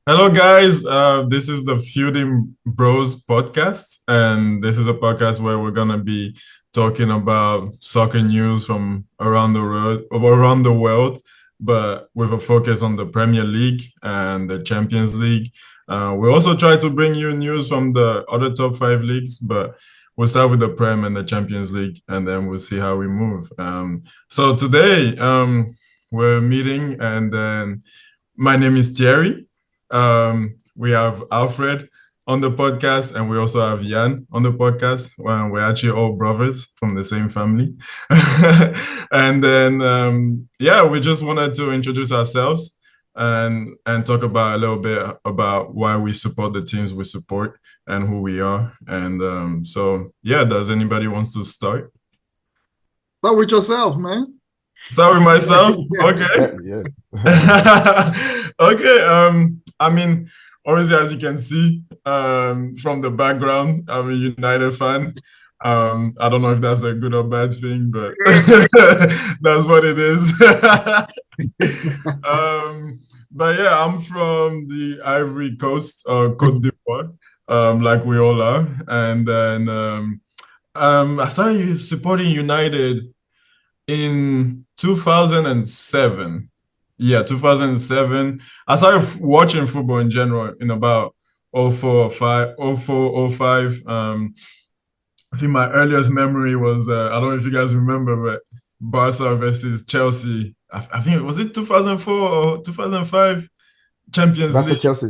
Hello, guys. This is the Feuding Bros podcast, and this is a podcast where we're gonna be talking about soccer news from around the world, but with a focus on the Premier League and the Champions League. We also try to bring you news from the other top five leagues, but we'll start with the Prem and the Champions League, and then we'll see how we move. So today, we're meeting, and then my name is Thierry. We have Alfred on the podcast, and we also have Jan on the podcast. We're actually all brothers from the same family. And then, yeah, we just wanted to introduce ourselves and talk about a little bit about why we support the teams we support and who we are. And so, yeah, does anybody wants to start? Start with yourself, man. Start with myself? Okay. Yeah. Okay. I mean, obviously, as you can see, from the background, I'm a United fan. I don't know if that's a good or bad thing, but that's what it is. But yeah, I'm from the Ivory Coast, Côte d'Ivoire, like we all are. And then I started supporting United in 2007. Yeah, 2007. I started watching football in general in about 04 or 05, 04, 05. I think my earliest memory was, I don't know if you guys remember, but Barca versus Chelsea. I think, was it 2004 or 2005 Champions Barca League? Chelsea.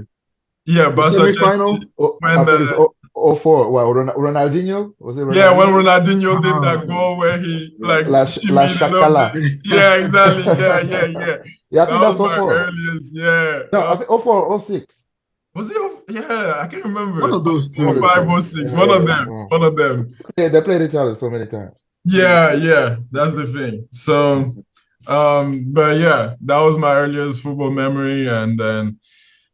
Yeah, The Barca Chelsea. semi-final. Oh, I When think it's oh 04. Well, Ronaldinho? Was it Yeah, when Ronaldinho? Ronaldinho did Ah, that goal where he like La shimmied it up Shakala. the, yeah, exactly. Yeah. Yeah, I That think was that's my 04. earliest, yeah. No, I think 04 or 06. Was it? Yeah, I can't one remember. of those Oh One of two. the five, two. oh six. One of them. One of them. They played each other so many times. Yeah. That's the thing. So, but yeah, that was my earliest football memory, and then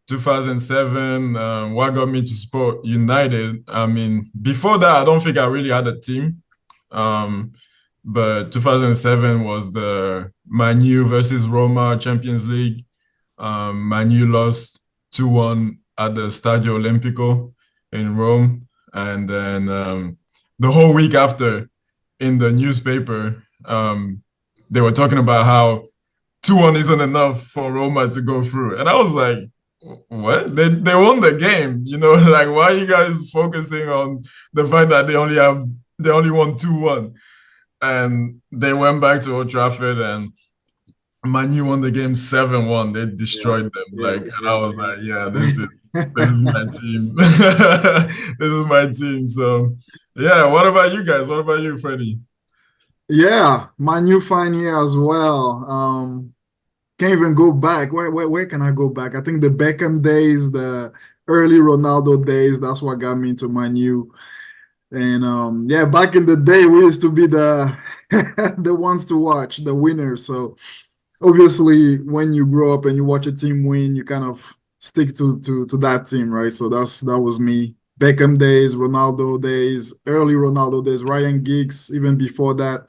2007. What got me to support United? I mean, before that, I don't think I really had a team. Um, but 2007 was the Manu versus Roma Champions League. Manu lost 2-1 at the Stadio Olimpico in Rome. And then the whole week after, in the newspaper, they were talking about how 2-1 isn't enough for Roma to go through. And I was like, what? They won the game, like why are you guys focusing on the fact that they only won 2-1? And they went back to Old Trafford and Manu won the game 7-1. They Yeah, destroyed them. yeah, Like, and I yeah, was like, yeah, this is yeah. my team. This is my team. So yeah, what about you guys? What about you, Freddie? Yeah, my new fine year as well. Can't even go back. Where can I go back? I think the Beckham days, the early Ronaldo days, that's what got me into my new. And yeah, back in the day, we used to be the the ones to watch, the winners. So obviously, when you grow up and you watch a team win, you kind of stick to that team, right? So that was me. Beckham days, Ronaldo days, early Ronaldo days, Ryan Giggs, even before that.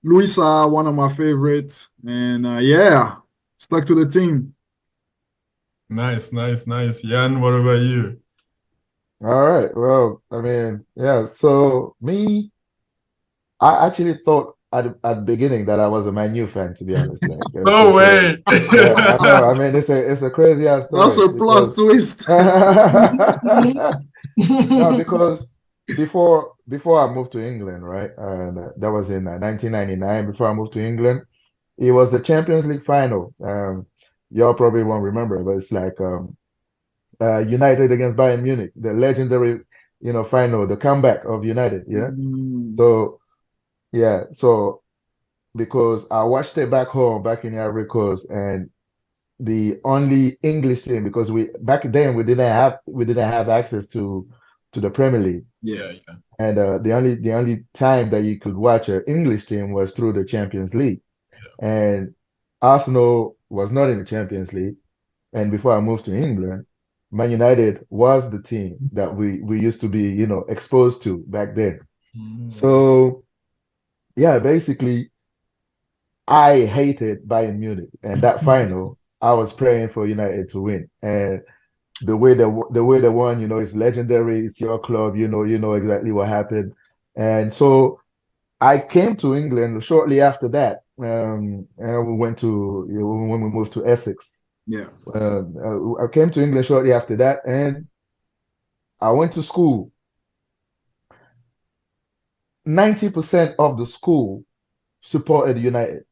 Luisa, one of my favorites, and yeah, stuck to the team. Nice. Jan, what about you? All right. Well, I mean, yeah. So me, I actually thought at the beginning that I was a Man U fan, to be honest. Like, No way. yeah, I know. I mean, it's a crazy ass That's story a plot because twist. no, because before I moved to England, right? And that was in 1999. Before I moved to England, it was the Champions League final. Y'all probably won't remember, but it's like United against Bayern Munich, the legendary, final, the comeback of United. Yeah. Mm, So yeah, so because I watched it back home, back in Ivory Coast, and the only English team because we back then we didn't have access to the Premier League. yeah. Yeah. And the only time that you could watch an English team was through the Champions League. And Arsenal was not in the Champions League. And before I moved to England, Man United was the team that we used to be, exposed to back then. Mm. So yeah, basically I hated Bayern Munich. And that final, I was praying for United to win. And the way they won, it's legendary. It's your club. You know exactly what happened. And so I came to England shortly after that. And we went to when we moved to Essex. Yeah. I came to England shortly after that, and I went to school. 90% of the school supported United.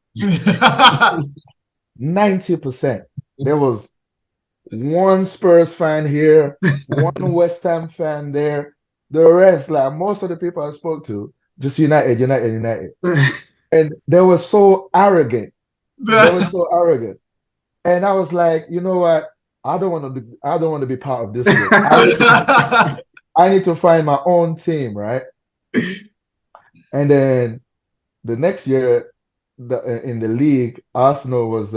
90%. There was one Spurs fan here, one West Ham fan there. The rest, like most of the people I spoke to, just United, United, United. And they were so arrogant. They were so arrogant. And I was like, you know what? I don't want to be part of this group. I need to find my own team, right? And then the next year, in the league, Arsenal was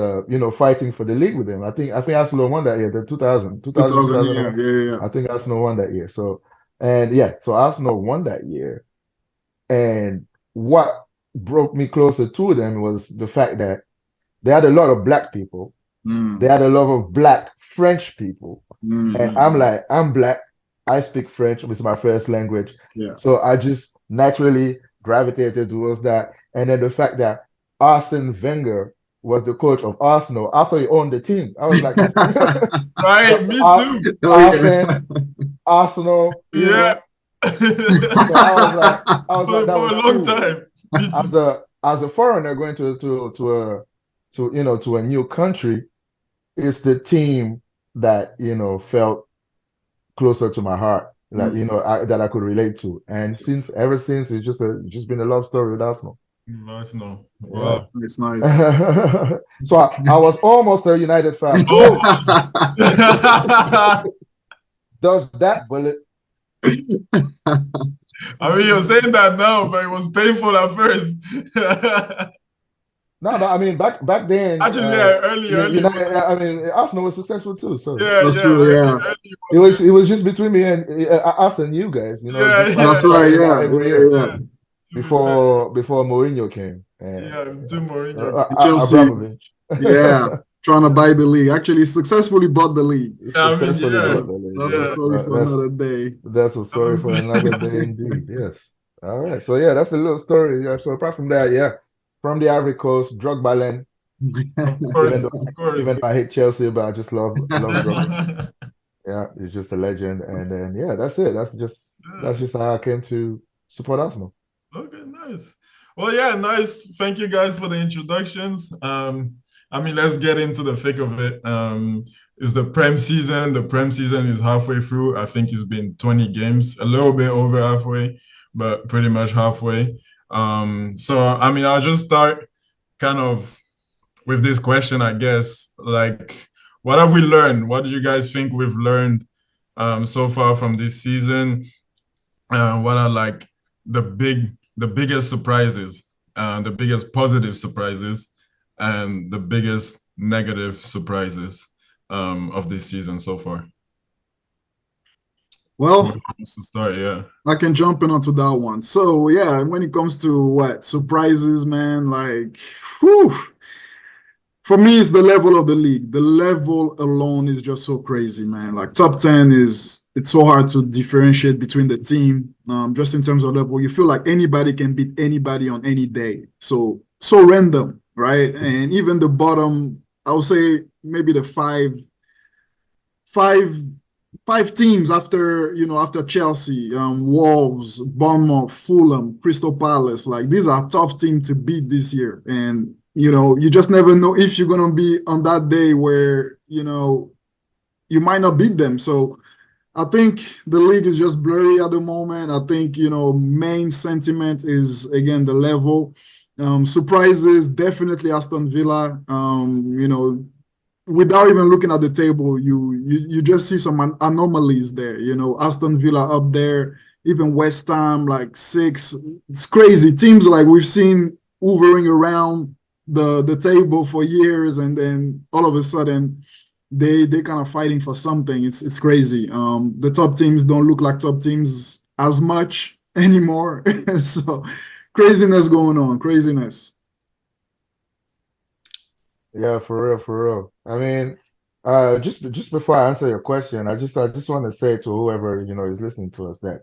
fighting for the league with them. I think Arsenal won that year, the 2000, yeah, yeah, yeah. I think Arsenal won that year. So and yeah, so Arsenal won that year. And what broke me closer to them was the fact that they had a lot of black people. They Mm, had a lot of black French people. And I'm mm, like, I'm black. I speak French, which is my first language. yeah. So I just naturally gravitated towards that. And then the fact that Arsene Wenger was the coach of Arsenal after he owned the team. I was like, this Right, me too. Oh Arsene, yeah. Arsenal, Yeah. So that For was a long cool. time. Me too. As a foreigner going to a new country, it's the team that felt closer to my heart, like Mm. that I could relate to. And ever since, it's just been a love story with Arsenal. Arsenal. Yeah. Wow. It's nice. So I was almost a United fan. Oh, Almost. does that bullet? I mean, you're saying that now, but it was painful at first. No, no. I mean, back then, Actually, yeah, early was, United. I mean, Arsenal was successful too. So yeah, That's yeah, true, yeah. early was good. it was just between me and us and you guys. Yeah, Just yeah, That's fighting right, it out yeah, every yeah, year yeah. yeah. To be fair, before Mourinho came and yeah, to Mourinho. Chelsea, Abramovich. yeah, trying to buy the league. Actually, successfully bought the league. I mean, Successfully yeah, bought the league. That's a Yeah, yeah. story for another day. that's a That story was for another day indeed. Yes. All right. So yeah, that's a little story. Yeah. So apart from that, yeah, from the Ivory Coast, drug ballet. of Even course, though of even course. though I hate Chelsea, but I love Drogba. Yeah, he's just a legend. And then yeah, that's it. That's Yeah. just how I came to support Arsenal. Okay, nice. Well, yeah, nice. Thank you guys for the introductions. I mean, let's get into the thick of it. It's the Prem season. The Prem season is halfway through. I think it's been 20 games, a little bit over halfway, but pretty much halfway. So I mean, I'll just start kind of with this question, I guess. Like, what have we learned? What do you guys think we've learned so far from this season? What are like the biggest surprises, the biggest positive surprises, and the biggest negative surprises of this season so far? Who Well, wants to start? Yeah. I can jump in onto that one. So yeah, when it comes to what surprises, man, like, whew, for me, it's the level of the league. The level alone is just so crazy, man. Like top 10 is it's so hard to differentiate between the team. Just in terms of level, you feel like anybody can beat anybody on any day. So random, right? And even the bottom, I would say maybe the five five teams after after Chelsea, Wolves, Bournemouth, Fulham, Crystal Palace. Like these are tough teams to beat this year, and you just never know if you're gonna be on that day where you might not beat them. So I think the league is just blurry at the moment. I think main sentiment is again the level. Surprises definitely Aston Villa. Without even looking at the table, you just see some anomalies there. Aston Villa up there, even West Ham like six. It's crazy. Teams like we've seen hovering around the table for years, and then all of a sudden they kind of fighting for something. It's crazy. The top teams don't look like top teams as much anymore. So craziness going on, craziness. Yeah, for real, for real. I mean, Just before I answer your question, I just want to say to whoever is listening to us that,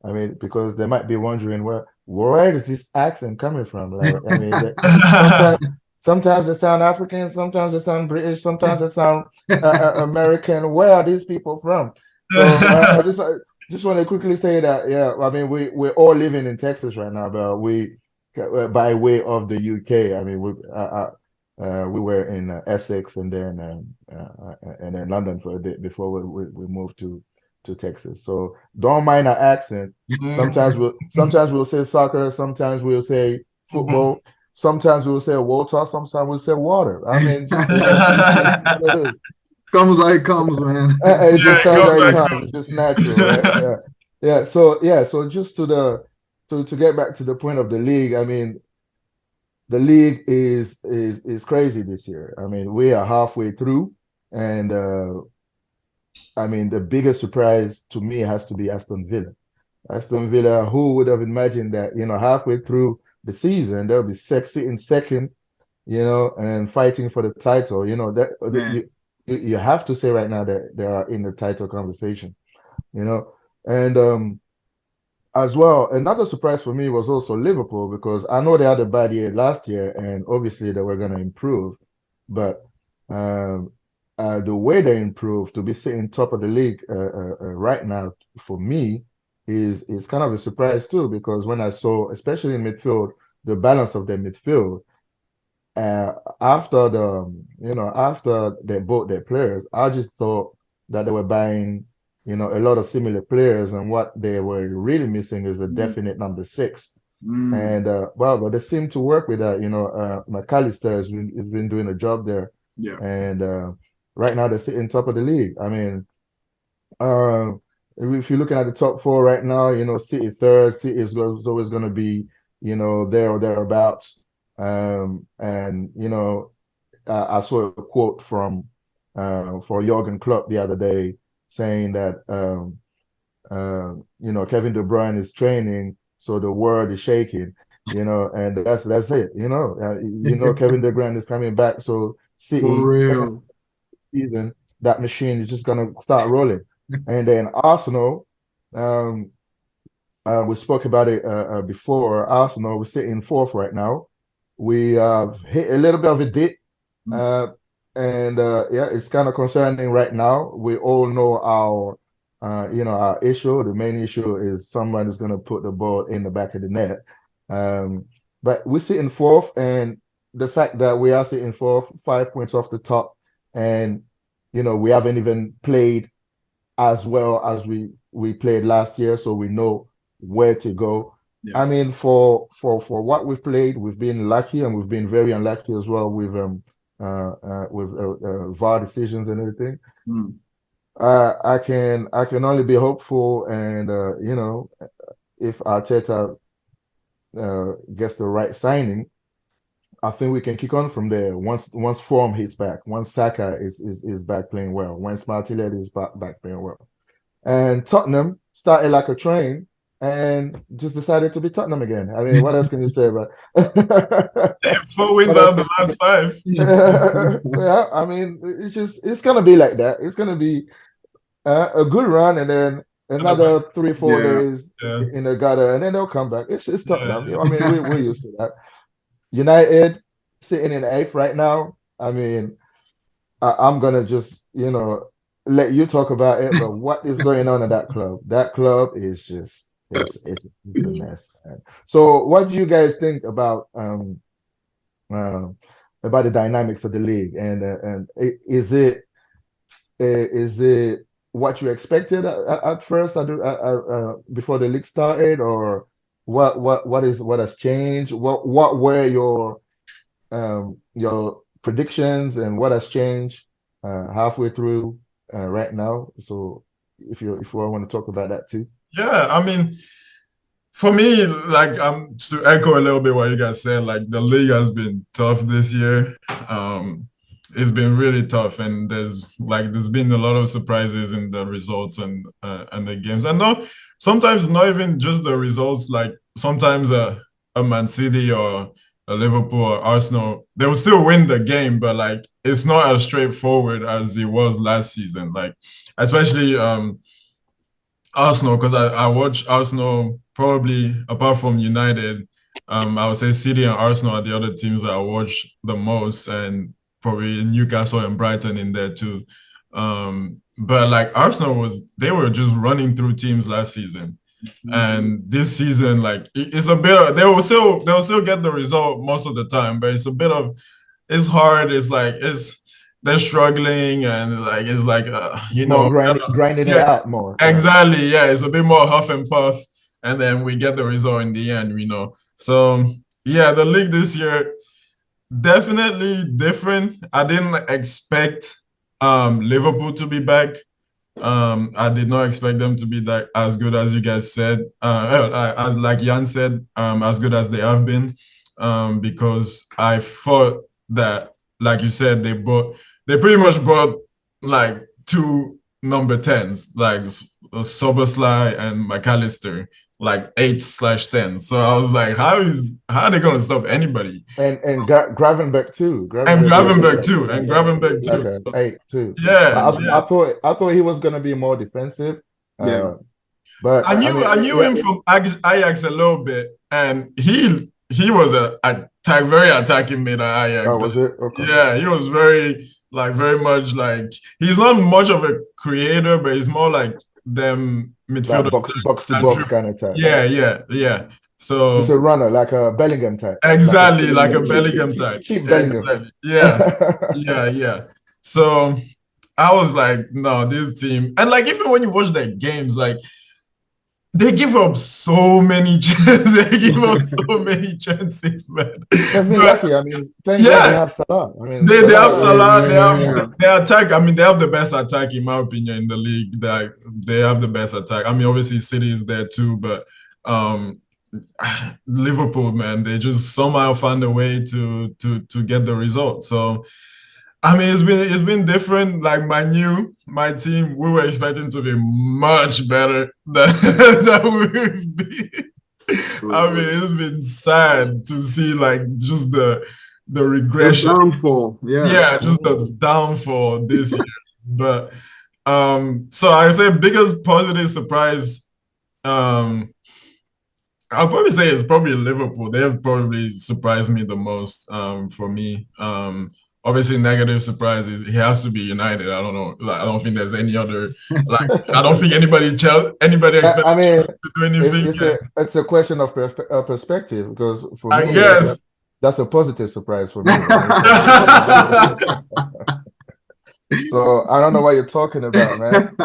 I mean, because they might be wondering where is this accent coming from? Like, I mean, sometimes sometimes they sound African, sometimes they sound British, sometimes they sound American. Where are these people from? So I just want to quickly say that, yeah, I mean, we're all living in Texas right now, but we by way of the UK. I mean, we were in Essex and then London for a bit before we moved to Texas. So don't mind our accent. Sometimes we'll say soccer, sometimes we'll say football, sometimes we'll say water, sometimes we'll say water. I mean, just it is what it is. Comes how it comes, man. It Yeah, just it comes goes how it like comes. It's just natural, right? Yeah, yeah. So just to get back to the point of the league. I mean, the league is crazy this year. I mean, we are halfway through, and I mean, the biggest surprise to me has to be Aston Villa. Aston Villa, who would have imagined that, halfway through the season, they'll be sexy in second, and fighting for the title. Man, You have to say right now that they are in the title conversation, you know. And as well, another surprise for me was also Liverpool because I know they had a bad year last year and obviously they were going to improve. But um, the way they improved to be sitting top of the league right now for me is kind of a surprise too because when I saw, especially in midfield, the balance of their midfield after after they bought their players, I just thought that they were buying, a lot of similar players, and what they were really missing is a mm, definite number six. mm, And but they seem to work with that. McAllister has been doing a job there, yeah, and right now they're sitting top of the league. I mean, uh, if you're looking at the top four right now, City third, City is always going to be, there or thereabouts. And I saw a quote from for Jurgen Klopp the other day saying that Kevin De Bruyne is training, so the world is shaking, and that's it. Kevin De Bruyne is coming back, so for City second real. season that machine is just gonna start rolling, and then Arsenal. Um, we spoke about it before. Arsenal, we're sitting fourth right now. We have hit a little bit of a dip, Mm, uh, and yeah, it's kind of concerning right now. We all know our issue. The main issue is someone is going to put the ball in the back of the net. Um, but we're sitting fourth, and the fact that we are sitting fourth, 5 points off the top, and we haven't even played as well as we played last year, so we know where to go. yeah, I mean, for what we've played, we've been lucky and we've been very unlucky as well with VAR decisions and everything. mm, I can only be hopeful, and if Arteta gets the right signing, I think we can kick on from there. Once form hits back, once Saka is back playing well, once Martinelli is back playing well. And Tottenham started like a train and just decided to be Tottenham again. I mean, what else can you say about four wins what out else of the can last five. yeah, I mean, it's gonna be like that. It's gonna be a good run and then And a bad, another 3 4 yeah, days yeah, in the gutter and then they'll come back. It's yeah. Tottenham. I mean, we're used to that. United sitting in eighth right now. I mean, I'm gonna just, let you talk about it, but what is going on in that club? That club is just it's a mess, man. So what do you guys think um about the dynamics of the league and is it what you expected at first before the league started, or what has changed? What were your predictions and what has changed halfway through right now. So if you want to talk about that too. Yeah, I mean, for me, like to echo a little bit what you guys said, like the league has been tough this year. It's been really tough, and there's been a lot of surprises in the results and the games. And no, sometimes not even just the results. Like sometimes a Man City or Liverpool or Arsenal, they will still win the game, but like it's not as straightforward as it was last season. Like especially Arsenal, because I watch Arsenal probably apart from United. I would say City and Arsenal are the other teams that I watch the most, and probably Newcastle and Brighton in there too. But like Arsenal they were just running through teams last season. And this season, like it's a bit of, they'll still get the result most of the time, but it's a bit of it's hard. It's like they're struggling and like it's like More grinding it yeah, out more. exactly. Yeah, it's a bit more huff and puff, and then we get the result in the end. So yeah, the league this year definitely different. I didn't expect Liverpool to be back. I did not expect them to be that as good as you guys said. As like Jan said, as good as they have been. Because I thought that, like you said, they pretty much brought like two number 10s, like Soberslai and McAllister, like 8/10. So I was like, how are they gonna stop anybody? And Gravenberg too. And Gravenberg too. And Gravenberg Like too. an 8 too. Yeah, But yeah. I thought he was gonna be more defensive. Yeah. But I I mean, knew him from Ajax a little bit, and he was a very attacking mid at Ajax. oh, was it? Okay. Yeah, he was very much like he's not much of a creator, but he's more like them Like midfielders box to that box dribble. kind of type. Yeah. Just So a runner, like a Bellingham type. exactly like a Cheap, Bellingham type. cheap Bellingham. Exactly. Yeah. So I was like, no, this team, and like even when you watch their games, like they give up so many chances. They give up so many chances, man. They've been But lucky. I mean, thank God they yeah, have Salah. I mean, they have Salah. Salah. Yeah. They attack. I mean, they have the best attack in my opinion in the league. They have the best attack. I mean, obviously City is there too, but um, Liverpool, man, they just somehow found a way to get the result. So I mean, it's been different. Like my team, we were expecting to be much better than we've been. I mean, it's been sad to see like just the The regression. downfall. Yeah. Yeah, just the downfall this year. But so I say biggest positive surprise. I'll probably say it's probably Liverpool. They have probably surprised me the most for me. Obviously, negative surprises. He has to be United. I don't know. Like, I don't think there's any other. Like, I don't think anybody expected I mean, to do anything. it's a question of perspective because for I me, guess. that's a positive surprise for me. So I don't know what you're talking about, man.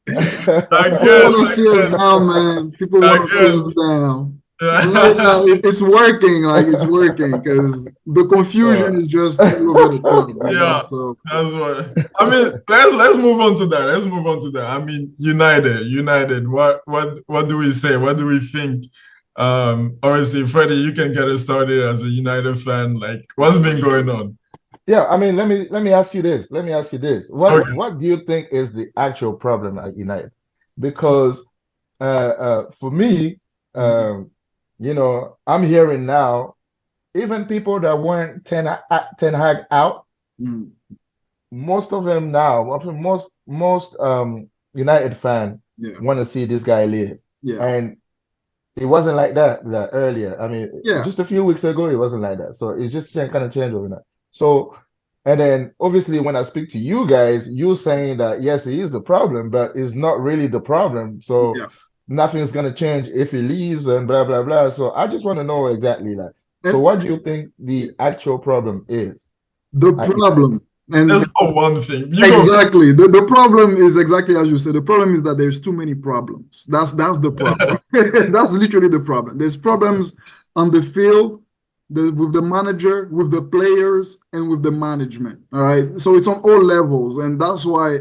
People want to see us down, man. People want to see us down. It's working, like it's working because the confusion is just all over the club. Yeah, so that's what I mean. Let's move on to that. Let's move on to that. I mean, United. What do we say? What do we think? Obviously, Freddie, you can get us started as a United fan. Like, what's been going on? Yeah, I mean, let me ask you this. What Okay. what do you think is the actual problem at United? Because for me, I'm hearing now, even people that weren't Ten Hag out, most of them now, I think most United fan want to see this guy leave. Yeah. And it wasn't like that earlier. I mean, Yeah. just a few weeks ago, it wasn't like that. So it's just kind of changed overnight. So, and then obviously when I speak to you guys, you're saying that yes, he is the problem, but it's not really the problem. So nothing's gonna change if he leaves and blah blah blah. So I just want to know exactly that. So what do you think the actual problem is? The problem. And there's no one thing. Exactly. The problem is exactly as you said. The problem is that there's too many problems. That's the problem. That's literally the problem. There's problems on the field, with the manager, with the players, and with the management. All right. So it's on all levels, and that's why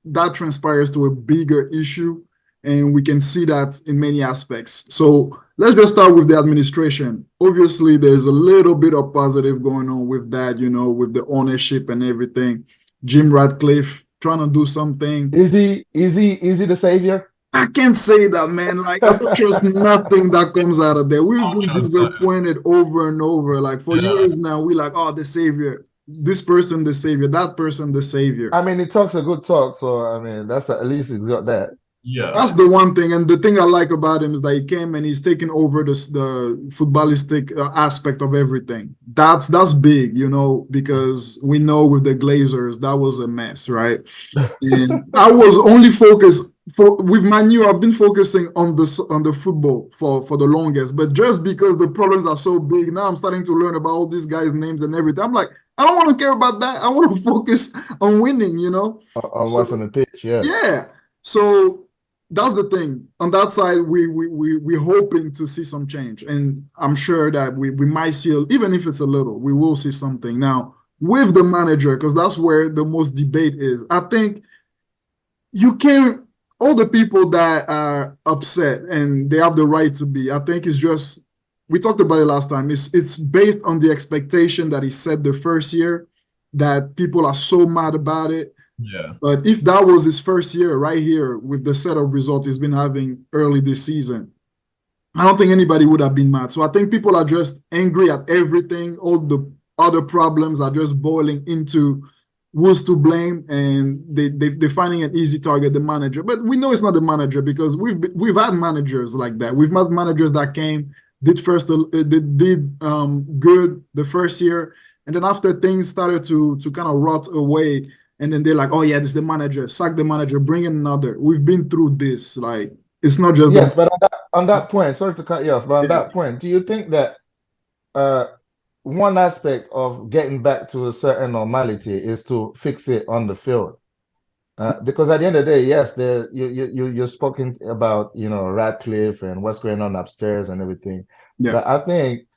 that transpires to a bigger issue, and we can see that in many aspects. So let's just start with the administration. Obviously, there's a little bit of positive going on with that, with the ownership and everything. Jim Ratcliffe trying to do something. Is he the savior? I can't say that, man. Like, I don't trust nothing that comes out of there. We've Don't been trust that. disappointed over and over. Like, for Yeah, years now, we like, oh, the savior. This person, the savior. That person, the savior. I mean, he talks a good talk, so I mean, that's at least he's got that. yeah, That's the one thing, and the thing I like about him is that he came and he's taken over the footballistic aspect of everything. That's big, because we know with the Glazers that was a mess, right? And I was only focused with Manu. I've been focusing on the football for the longest, but just because the problems are so big, now I'm starting to learn about all these guys' names and everything. I'm like, I don't want to care about that. I want to focus on winning. On what's on So the pitch, yes. yeah. So that's the thing. On that side, we're hoping to see some change. And I'm sure that we might see, even if it's a little, we will see something. Now, with the manager, because that's where the most debate is. I think you can't, all the people that are upset and they have the right to be, I think it's just, we talked about it last time. It's based on the expectation that he set the first year, that people are so mad about it. yeah, But if that was his first year right here with the set of results he's been having early this season, I don't think anybody would have been mad. So I think people are just angry at everything. All the other problems are just boiling into who's to blame, and they're finding an easy target, the manager. But we know it's not the manager because we've had managers like that. We've had managers that came, did good the first year, and then after things started to kind of rot away, and then they're like, oh yeah, this is the manager, sack the manager, bring in another. We've been through this. Like, it's not just the Yes, but on that point, sorry to cut you off, but on yeah. that point, do you think that uh, one aspect of getting back to a certain normality is to fix it on the field? Because at the end of the day, yes, you're spoken about, Radcliffe and what's going on upstairs and everything, Yeah. but I think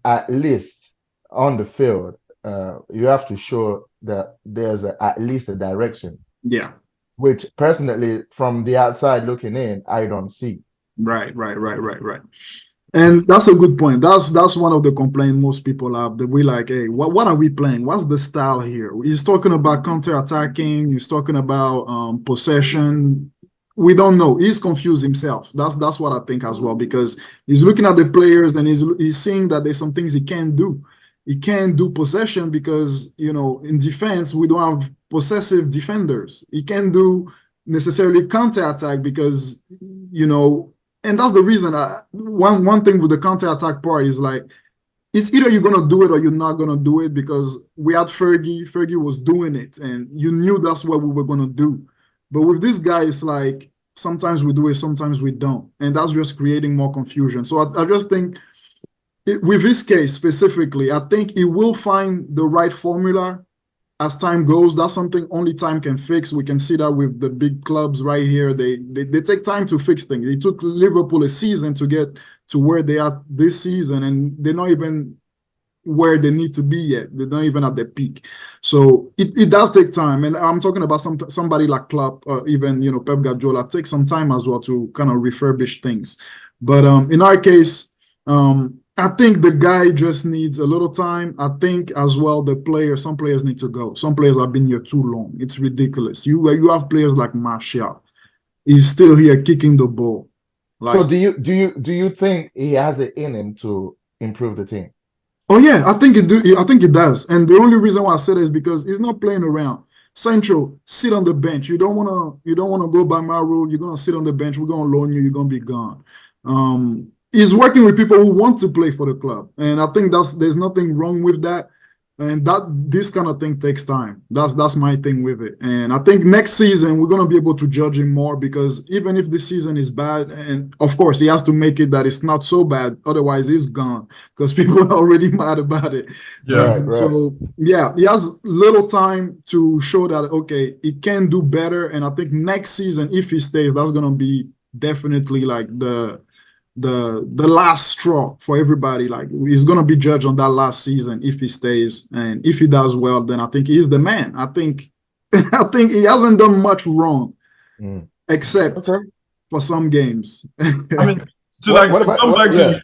at least on the field, you have to show that there's at least a direction, Yeah. which personally, from the outside looking in, I don't see. Right. And that's a good point. That's one of the complaints most people have. That we like, hey, what are we playing? What's the style here? He's talking about counter-attacking. He's talking about possession. We don't know. He's confused himself. That's what I think as well, because he's looking at the players and he's seeing that there's some things he can't do. He can't do possession because in defense we don't have possessive defenders. He can't do necessarily counter-attack because and that's the reason. One thing with the counter attack part is like it's either you're gonna do it or you're not gonna do it, because we had Fergie. Fergie was doing it, and you knew that's what we were gonna do. But with this guy, it's like sometimes we do it, sometimes we don't, and that's just creating more confusion. So I just think with his case specifically, I think he will find the right formula as time goes. That's something only time can fix. We can see that with the big clubs right here. They take time to fix things. It took Liverpool a season to get to where they are this season, and they're not even where they need to be yet. They're not even at their peak. So it does take time. And I'm talking about somebody like Klopp or even Pep Guardiola. Take some time as well to kind of refurbish things. But in our case, I think the guy just needs a little time. I think as well some players need to go. Some players have been here too long. It's ridiculous. You have players like Martial. He's still here kicking the ball. So Like, do you think he has it in him to improve the team? oh yeah, I think it do. I think it does. And the only reason why I say that is because he's not playing around. Central, sit on the bench. You don't wanna go by my rule. You're gonna sit on the bench. We're gonna loan you. You're gonna be gone. He's working with people who want to play for the club, and I think there's nothing wrong with that. And that this kind of thing takes time. That's my thing with it. And I think next season we're gonna be able to judge him more, because even if this season is bad, and of course he has to make it that it's not so bad, otherwise he's gone because people are already mad about it. yeah, Right. So yeah, he has little time to show that okay, he can do better. And I think next season, if he stays, that's gonna be definitely like the last straw for everybody. Like, he's gonna be judged on that last season if he stays, and if he does well, then I think he's the man. I think I think he hasn't done much wrong Mm. except Okay. for some games. I mean, to What like what to about come what? back Yeah. to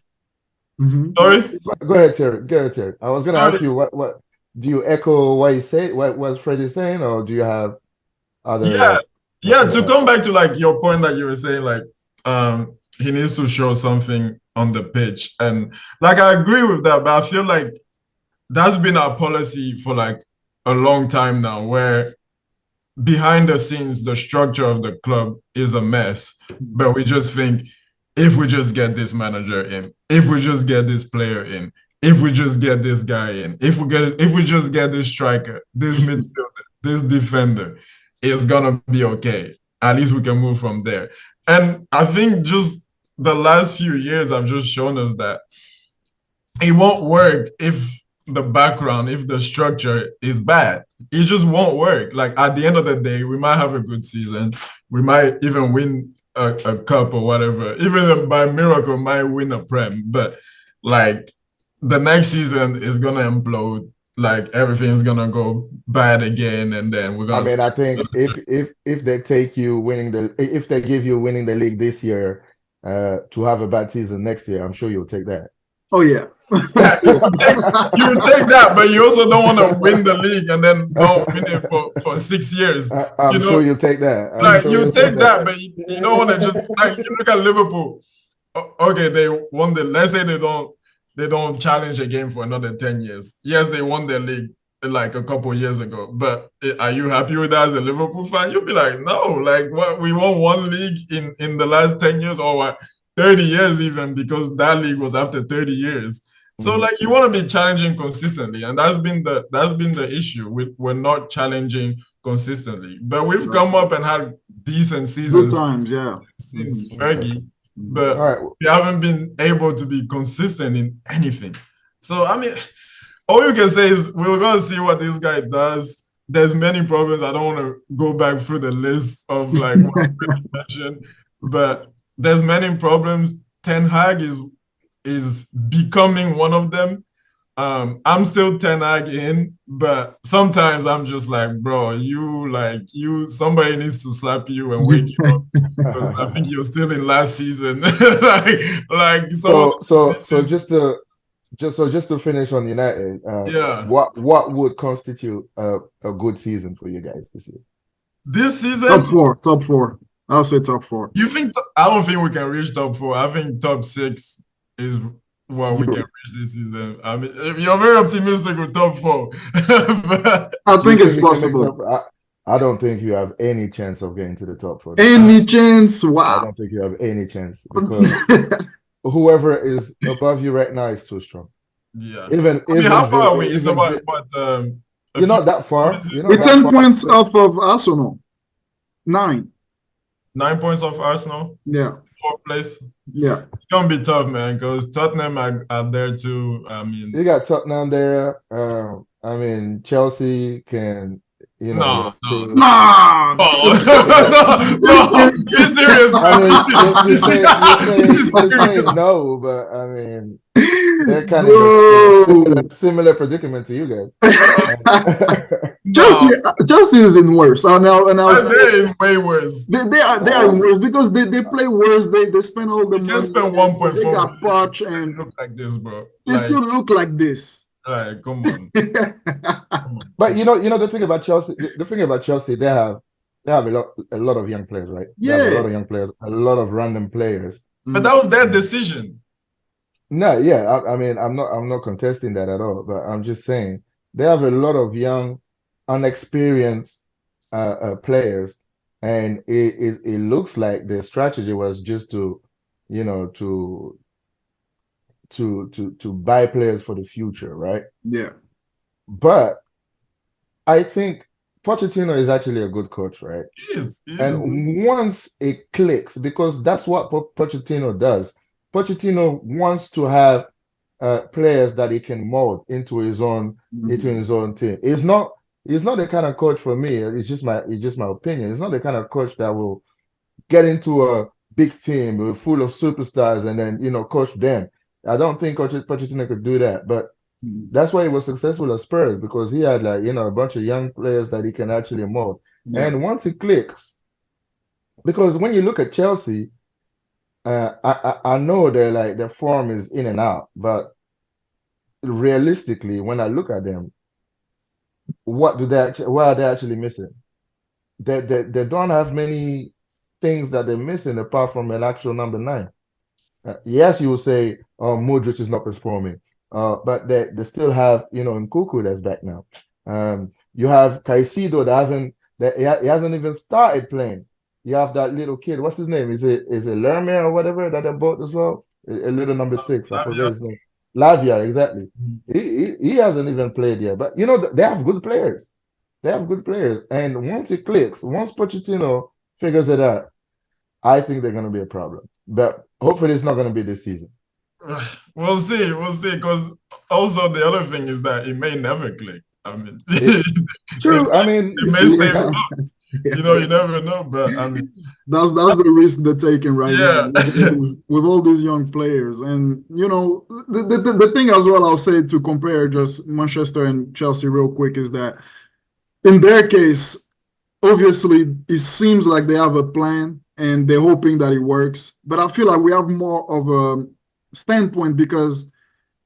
Mhm. sorry, Go ahead, Terry. Go ahead, Terry. I was gonna ask sorry. you what do you echo what you say, what was Freddie saying, or do you have Yeah, other? Yeah, to come back to like your point that you were saying, like he needs to show something on the pitch. And like I agree with that, but I feel like that's been our policy for like a long time now, where behind the scenes, the structure of the club is a mess. But we just think if we just get this manager in, if we just get this player in, if we just get this guy in, if we just get this striker, this midfielder, this defender, it's gonna be okay. At least we can move from there. And I think just the last few years have just shown us that it won't work if the background, if the structure is bad. It just won't work. Like at the end of the day, we might have a good season. We might even win a cup or whatever. Even by miracle, might win a prem. But like the next season is gonna implode. Like everything's gonna go bad again, and then we're I gonna mean, say, I think if they take you winning if they give you winning the league this year, to have a bad season next year, I'm sure you'll take that. Oh yeah. yeah, you would take that, but you also don't want to win the league and then don't win it for 6 years. You I'm sure know, you'll take that. I'm like sure you you'll take take that, that. but you don't want to just like you look at Liverpool. Okay, they won the. Let's say they don't challenge a game for another 10 years. Yes, they won their league like a couple years ago, but are you happy with that as a Liverpool fan? You'll be like, no, like what we won one league in the last 10 years or what 30 years even because that league was after 30 years. So like you want to be challenging consistently, and that's been the issue. We're not challenging consistently, but we've come up and had decent Good seasons times, yeah. since Fergie, All but right. we haven't been able to be consistent in anything. So I mean, all you can say is we're gonna see what this guy does. There's many problems. I don't want to go back through the list of like what Fergie mentioned, but there's many problems. Ten Hag is becoming one of them. I'm still 10 Hag in, but sometimes I'm just like, bro, somebody needs to slap you and wake you up because I think you're still in last season. like some of So the so so decisions, just to finish on United, yeah. what would constitute a good season for you guys this year? This Top season, four, top four. I'll say top four. you think I don't think we can reach top four. I think top six is what we can You reach this season. I mean, if you're very optimistic with top four, but I do you think it's think you can make top? possible. I don't think you have any chance of getting to the top four this year. Any chance? I Wow. don't think you have any chance because whoever is above you right now is too strong. yeah. Even I mean, how even far Villa, are we? It's even about Villa, what a you're few. not that What far. is it? You're not We're that 10 far. points off of Arsenal. 9. 9 points off Arsenal, Yeah. fourth place. Yeah. It's gonna be tough, man, because Tottenham are there too. I mean, You got Tottenham there. I mean, Chelsea can, no, no, they, Nah. oh, no, no, be serious, I man. mean, Be serious. Be you're saying serious. no, but I mean, they're kind of in a Bro. similar predicament to you guys. Chelsea, No, Chelsea is in worse. And I'll say they're way worse. they are in worse because they play worse. They spend all the You can't money. spend They 1.4 got million to Poch and look like this, bro. they still look like this. Like, come on, come on, But come on. the thing about Chelsea, the thing about Chelsea, they have a lot of young players, right? They have a lot Yeah. of young players, a lot of random players. But that was their decision. No, yeah, I mean, I'm not contesting that at all, but I'm just saying they have a lot of young, unexperienced players, and it looks like the strategy was just to, you know, to buy players for the future, right? Yeah. But I think Pochettino is actually a good coach, right? He is. He is. And once it clicks, because that's what Pochettino does. Pochettino wants to have players that he can mold into his own team. He's not the kind of coach for me. It's just my opinion. He's not the kind of coach that will get into a big team full of superstars and then coach them. I don't think Coach Pochettino could do that, but that's why he was successful at Spurs because he had a bunch of young players that he can actually mold. Yeah. And once it clicks, because when you look at Chelsea, I know their form is in and out, but realistically, when I look at them, what are they actually missing? they don't have many things that they're missing apart from an actual number nine. Yes, you will say, Modric is not performing, but they still have, Nkuku that's back now. You have Caicedo he hasn't even started playing. You have that little kid. What's his name? Is it Lerme or whatever that they bought as well? A little number six. I forget Lavia. his name. Lavia, exactly. Mm. He hasn't even played yet. But they have good players. They have good players. And once it clicks, once Pochettino figures it out, I think they're going to be a problem. But hopefully it's not going to be this season. We'll see. We'll see. Because also the other thing is that it may never click. I mean, True. I mean, it may stay Yeah. flopped. You never know. But I mean, That's the risk they're taking right now yeah. with all these young players. And the thing as well, I'll say to compare just Manchester and Chelsea real quick is that in their case, obviously it seems like they have a plan and they're hoping that it works. But I feel like we have more of a standpoint because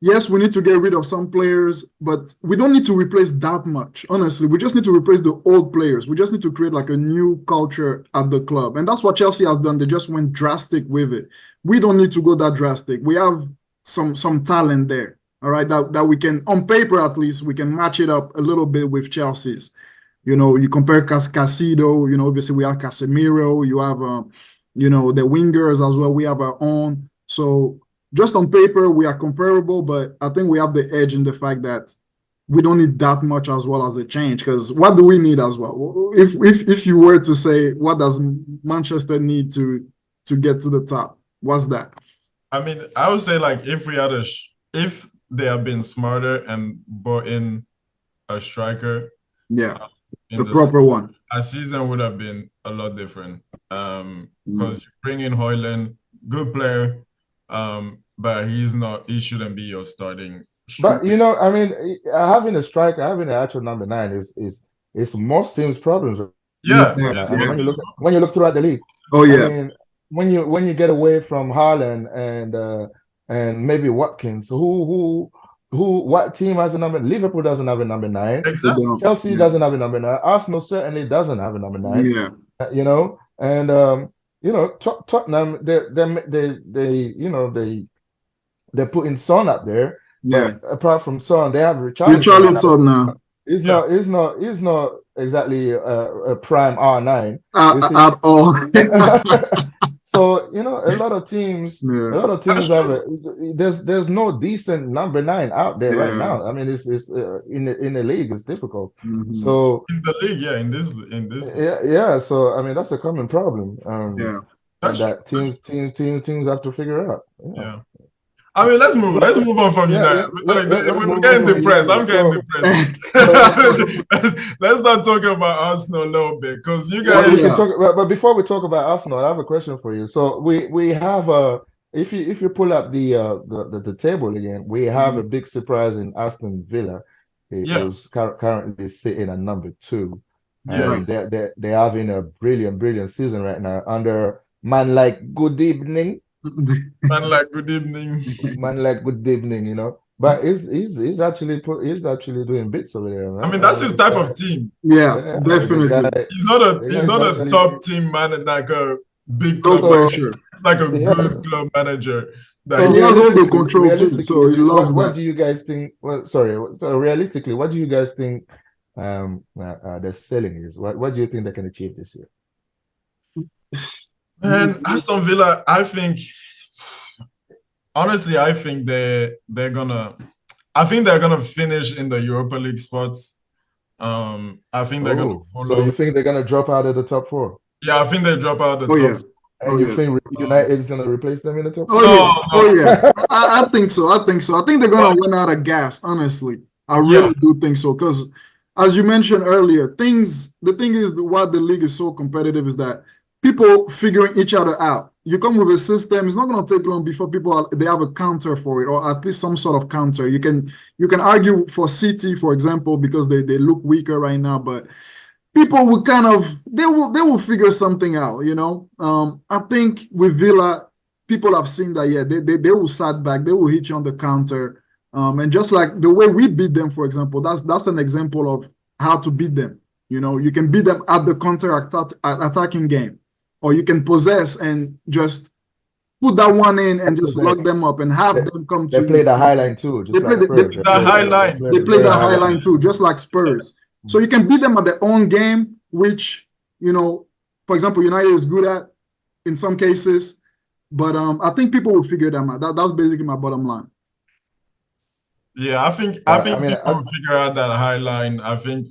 yes, we need to get rid of some players, but we don't need to replace that much. Honestly, we just need to replace the old players. We just need to create like a new culture at the club. And that's what Chelsea has done. They just went drastic with it. We don't need to go that drastic. We have some talent there. All right, that we can, on paper at least, we can match it up a little bit with Chelsea's. You compare Casido, obviously we have Casemiro, you have the wingers as well. We have our own. So just on paper, we are comparable, but I think we have the edge in the fact that we don't need that much as well as a change. Because what do we need as well? If you were to say what does Manchester need to get to the top, what's that? I mean, I would say like if they have been smarter and brought in a striker, Yeah, in the proper one. a season would have been a lot different. Mm. Because you bring in Højlund, good player, but he shouldn't be your starting but striker. I mean, having a striker, having an actual number nine is most teams' problems Yeah, right Yeah, now. it's I mean, yeah. mostly when you look throughout the league, Oh I yeah, mean, when you get away from Haaland and maybe Watkins, what team has a number? Liverpool doesn't have a number nine. they exactly. don't. Chelsea Yeah, doesn't have a number nine. Arsenal certainly doesn't have a number nine. yeah, And Tottenham, they're putting Son up there, yeah. but apart from Son, they have Richarlison right now. Richarlison now He's not exactly a prime R9. You see, at all. so a lot of teams, Yeah, That's have true. there's no decent number nine out there right yeah. now. I mean, it's in the league, it's difficult. Mhm. So In the league, yeah, in this league. yeah. So I mean, that's a common problem. Yeah. And That's true. that teams have to figure out. Yeah. Yeah. I mean, let's move. Let's move on from Yeah, United. Like, let's we're move on getting from depressed. I'm United. getting So, depressed. let's start talking about Arsenal a little bit because you yeah, we guys. can Yeah. talk. But before we talk about Arsenal, I have a question for you. So we have if you pull up the table again, we have a Mhm. big surprise in Aston Villa. It Yeah, was currently sitting at number two, yeah. Yeah. and they're having a brilliant season right now under man like Good Evening. Man, like, good evening. Man like Good Evening, But he's actually doing bits over there, I man. mean, that's his The type guy, of team. Yeah, yeah, definitely. the He's guy is not a actually top team man like a big No club so manager. pressure. It's like a yeah. good club manager that So And he he has all the realistically, control too, so he loves what that. do you guys think? Well, sorry. So realistically, what do you guys think the selling is? What do you think they can achieve this year? and Aston Villa, I think honestly, I think they're gonna finish in the Europa League spots. I think they're gonna Oh, so follow. you think they're gonna drop out of the top four? Yeah, I think they drop out the Oh top. yeah. And Oh you yeah. think Um, United is gonna replace them in the top Oh four? yeah. no, Oh no, yeah. I think so. I think so. I think they're gonna but run out of gas, honestly. I yeah, really do think so. Because as you mentioned earlier, the thing is why the league is so competitive is that people figuring each other out. You come with a system, it's not gonna take long before they have a counter for it, or at least some sort of counter. You can argue for City, for example, because they look weaker right now, but people will kind of they will figure something out. I think with Villa, people have seen that, yeah, they will sat back, they will hit you on the counter. And just like the way we beat them, for example, that's an example of how to beat them. You can beat them at the attacking game, or you can possess and just put that one in and just lock them up and have them come They to play you. the high line too, They just play like the, Spurs. The high line. they play play the the high line too, just like Spurs. So you can beat them at their own game, which, for example, United is good at in some cases. But I think people will figure them out. That's basically my bottom line. Yeah, I I think mean, people will figure out that high line. I think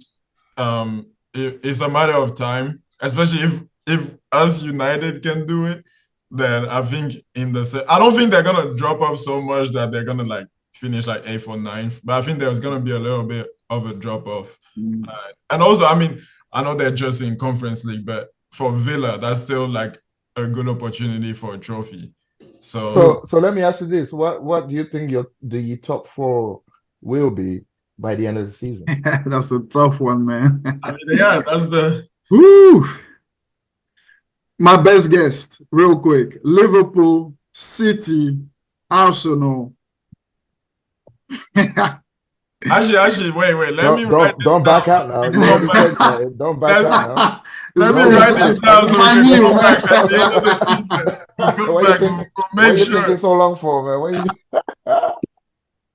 it's a matter of time, especially if us United can do it, then I think I don't think they're gonna drop off so much that they're gonna like finish like eighth or ninth, but I think there's gonna be a little bit of a drop off. And also, I mean, I know they're just in Conference League, but for Villa, that's still like a good opportunity for a trophy. So so let me ask you this: what do you think the top four will be by the end of the season? That's a tough one, man. I mean, yeah, that's the Woo! My best guess, real quick: Liverpool, City, Arsenal. actually, wait. Let me Don't write don't this don't down back so out we now. can You come already back. said that. Don't back out Let, now. let me Don't write back this out. down so we Man can U, come man. back at the end of the season. We'll come What you back. think? We'll What make you sure. thinking so long for, man?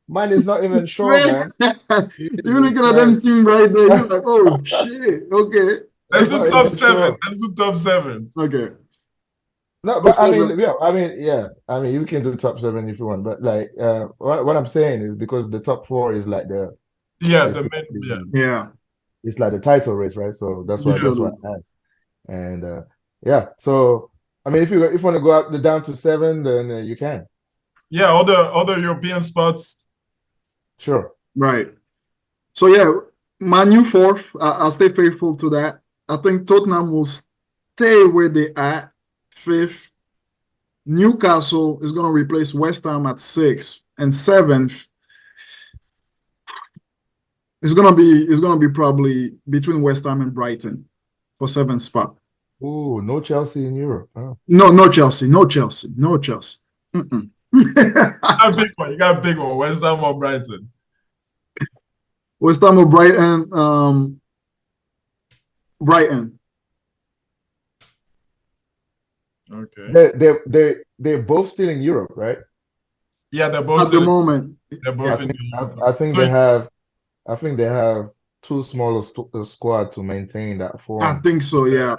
Mine is not even sure, Man, man. you're Jesus looking at them Christ. team right there. You're like, oh shit. Okay. Let's It's do not top even seven. sure. Let's do top seven. Okay. No, Top but I mean, seven. yeah, yeah. I mean, you can do top seven if you want, but like, what I'm saying is because the top four is like Yeah, it's the like main. Yeah, Yeah, it's like the title race, right? So that's why literally. I asked. And yeah, so I mean, if you want to go up down to seven, then you can. yeah. Other European spots. Sure. Right. So yeah, my new fourth, I'll stay faithful to that. I think Tottenham will stay where they at, fifth. Newcastle is going to replace West Ham at sixth, and seventh is gonna be probably between West Ham and Brighton for seventh spot. Ooh, no Chelsea in Europe. Huh? No, no Chelsea, no Chelsea, no Chelsea. Mm-mm. You got a big one. You got a big one. West Ham or Brighton. West Ham or Brighton? Brighton. Okay. They're both still in Europe, right? Yeah, they're both At the still. moment. They're I both in think Europe. I think So they have too small a squad to maintain that I form. think so, yeah.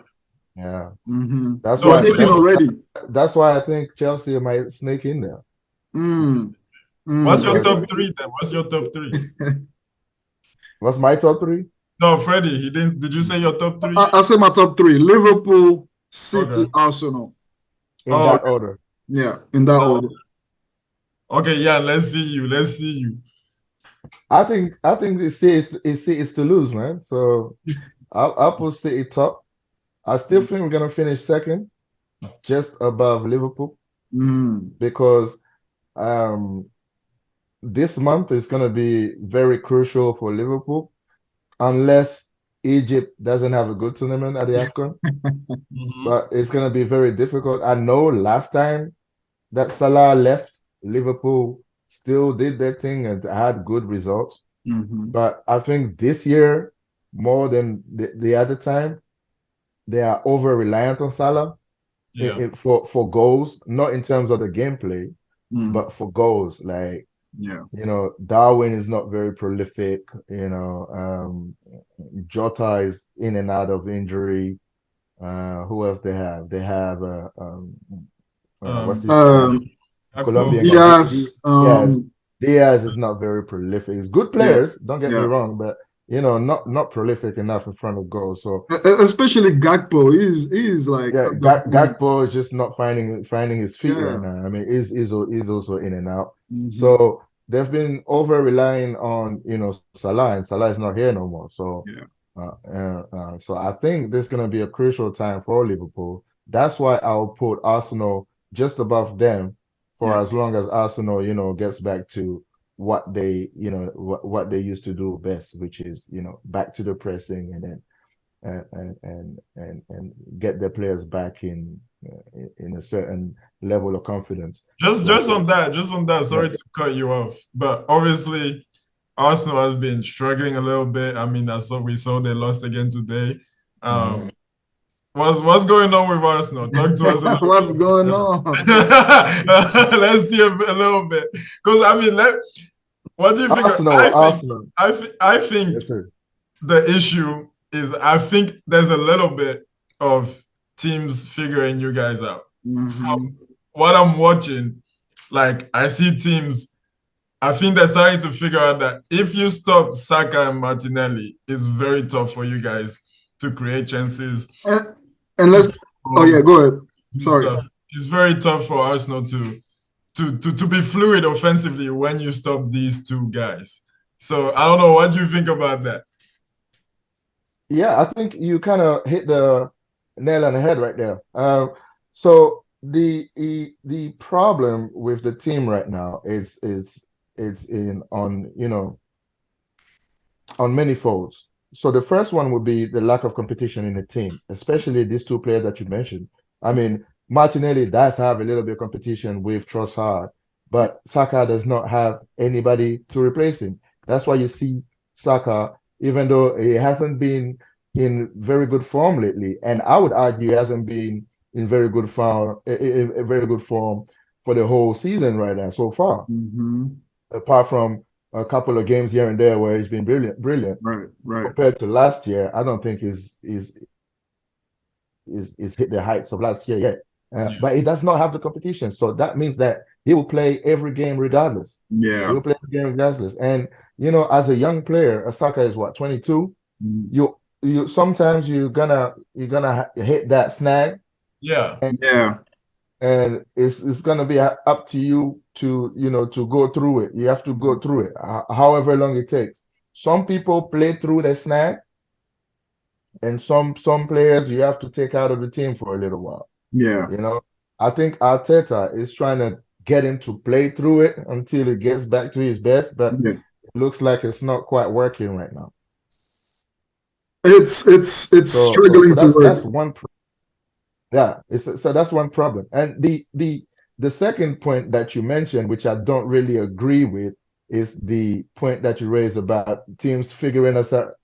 Yeah, Mm-hmm. that's so They're why so taking that's you, already. that's why I think Chelsea might sneak in there Mm, what's mm. your because top three then? What's your top three? what's my top three? No, Freddie, he didn't. Did you say your top three? I'll say my top three: Liverpool, Okay. City, Arsenal. In Oh, that okay. order. Yeah, in that order. Okay, yeah, let's see you. Let's see you. I think it's to lose, man. So I'll put City top. I still think we're gonna finish second, just above Liverpool, Mm, because um this month is gonna be very crucial for Liverpool unless Egypt doesn't have a good tournament at the AFCON. Mhm. But it's gonna be very difficult. I know last time that Salah left, Liverpool still did their thing and had good results. mhm. But I think this year, more than the other time, they are over reliant on Salah Yeah. for goals, not in terms of the gameplay, Mm, but for goals. Like, yeah. Darwin is not very prolific. Jota is in and out of injury. Who else they have? They have what's this guy? Um, Akpo. Colombian guy. Diaz, Yes, Diaz is not very prolific. He's good yeah, players, don't get me yeah. wrong, but not prolific enough in front of goal. So Especially Gakpo, he's like yeah, underperforming. Gakpo is just not finding his feet right Yeah. now. I mean, is also in and out. Hmm. So they've been over relying on Salah, and Salah is not here no more. So Yeah. so I think this is gonna be a crucial time for Liverpool. That's why I'll put Arsenal just above them for Yeah. as long as Arsenal, gets back to what what they used to do best, which is, back to the pressing and then and get their players back in a certain level of confidence. Just Like just on that, just on that. yeah, Sorry to cut you off, but obviously Arsenal has been struggling a little bit. I mean, that's what we saw. They lost again today. Mhm. What's going on with Arsenal? Talk to us a little What's bit. going on? Let's see a little bit. Because I mean, what do you think? Arsenal. I think Yes, sir. the issue is I think there's a little bit of teams figuring you guys out. Hmm. From what I'm watching, like I see teams. I think they're starting to figure out that if you stop Saka and Martinelli, it's very tough for you guys to create chances, And, and to let's. score Oh yeah, goals, go ahead. do Sorry. stuff. It's very tough for Arsenal to be fluid offensively when you stop these two guys. So I don't know what you think about that. Yeah, I think you kind of hit the nail on the head right there. So the problem with the team right now is it's in on on many folds. So the first one would be the lack of competition in the team, especially these two players that you mentioned. I mean, Martinelli does have a little bit of competition with Trossard, but Saka does not have anybody to replace him. That's why you see Saka, even though he hasn't been in very good form lately, and I would argue he hasn't been in very good form, very good form for the whole season right now so far, Hmm. apart from a couple of games here and there where he's been brilliant Right, right. compared to last year. I don't think is hit the heights of last year yet. Yeah. But he does not have the competition, so that means that he will play every game regardless. He Yeah. will play every game regardless. And as a young player, Osaka is what, 22. Mm. You sometimes you're gonna hit that snag, Yeah. and Yeah. it's gonna be up to you to to go through it. You have to go through it, however long it takes. Some people play through the snag, and some players you have to take out of the team for a little while. Yeah. You know, I think Arteta is trying to get him to play through it until he gets back to his best, but Yeah. it looks like it's not quite working right now. It's So struggling to that's work. one. Yeah, so that's one problem. And the second point that you mentioned, which I don't really agree with, is the point that you raised about teams figuring us out.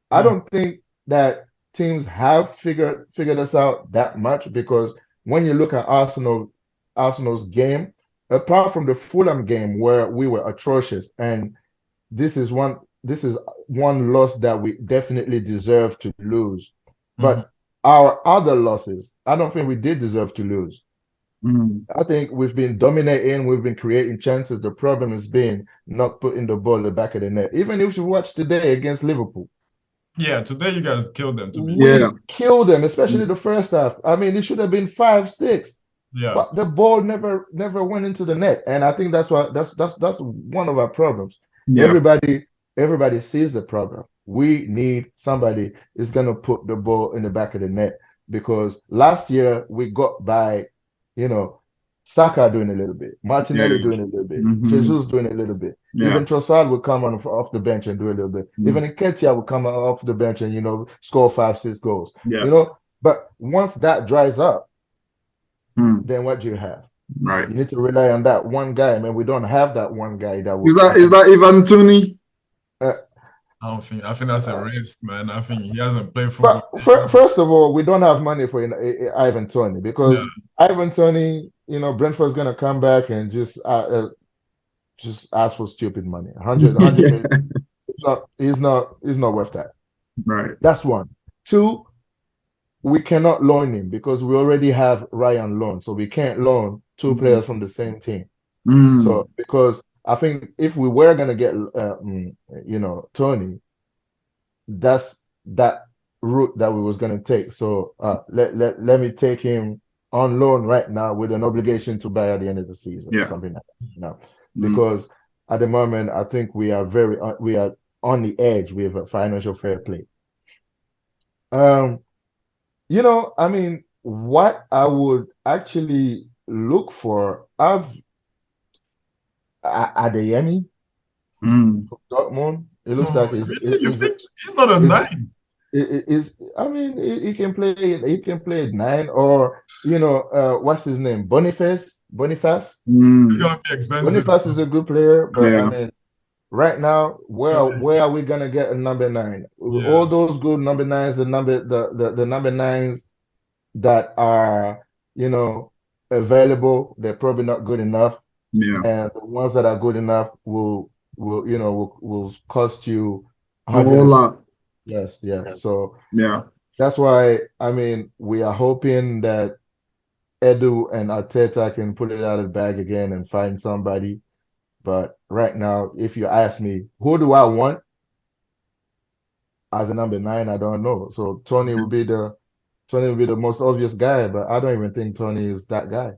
I Mm. don't think that teams have figured us out that much, because when you look at Arsenal's game, apart from the Fulham game where we were atrocious, and this is one loss that we definitely deserve to lose. Mhm. But our other losses, I don't think we did deserve to lose. Mm. I think we've been dominating, we've been creating chances. The problem has been not putting the ball in the back of the net. Even if you watch today against Liverpool, Yeah, today you guys killed them, to be fair. Yeah. we killed them, especially Mm. the first half. I mean, it should have been 5-6, Yeah. but the ball never went into the net. And I think that's why that's one of our problems. Yeah. Everybody sees the problem. We need somebody is gonna put the ball in the back of the net, because last year we got by, you know, Saka doing a little bit, Yeah. Martinelli doing a little bit, Hmm. Jesus doing a little bit. Yeah. Even Trossard would come on off the bench and do a little bit. Mm. Even Nketiah would come off the bench and score 5-6 goals. Yeah. But once that dries up, Mm. then what do you have? Right. You need to rely on that one guy. I mean, we don't have that one guy that Is will that is actually. that Ivan Tony? Uh, I don't think. I think that's a uh, risk, man. I think he hasn't played football. but first of all, we don't have money for Ivan Tony, Yeah. because Ivan Tony, Brentford's gonna come back and just ask for stupid money. 100 million. He's not worth that. Right. That's one. Two, we cannot loan him because we already have Ryan loan, so we can't loan two Mm. players from the same team. Mm. So because I think if we were gonna get Tony, that's that route that we was gonna take. So let me take him on loan right now with an obligation to buy at the end of the season, Yeah. something like that. Mm. Because at the moment I think we are on the edge with a financial fair play. Um, I mean, what I would actually look for, Adeyemi Mm. from Dortmund. It looks Oh, like he's, really? You he's, think he's not a he's nine? is I mean he can play at 9 or what's his name? Boniface. It's Mm, gonna be expensive. Boniface is a good player, but I yeah. mean right now, It's gonna be where are expensive. we gonna get a number 9? Yeah. All those good number 9s, the number 9s that are, available, they're probably not good enough. Yeah. And the ones that are good enough will cost you A whole 100. lot. Yes, yes. So Yeah. that's why I mean we are hoping that Edu and Arteta can pull it out of the bag again and find somebody. But right now, if you ask me, who do I want as a number 9? I don't know. So Tony will be the most obvious guy, but I don't even think Tony is that guy.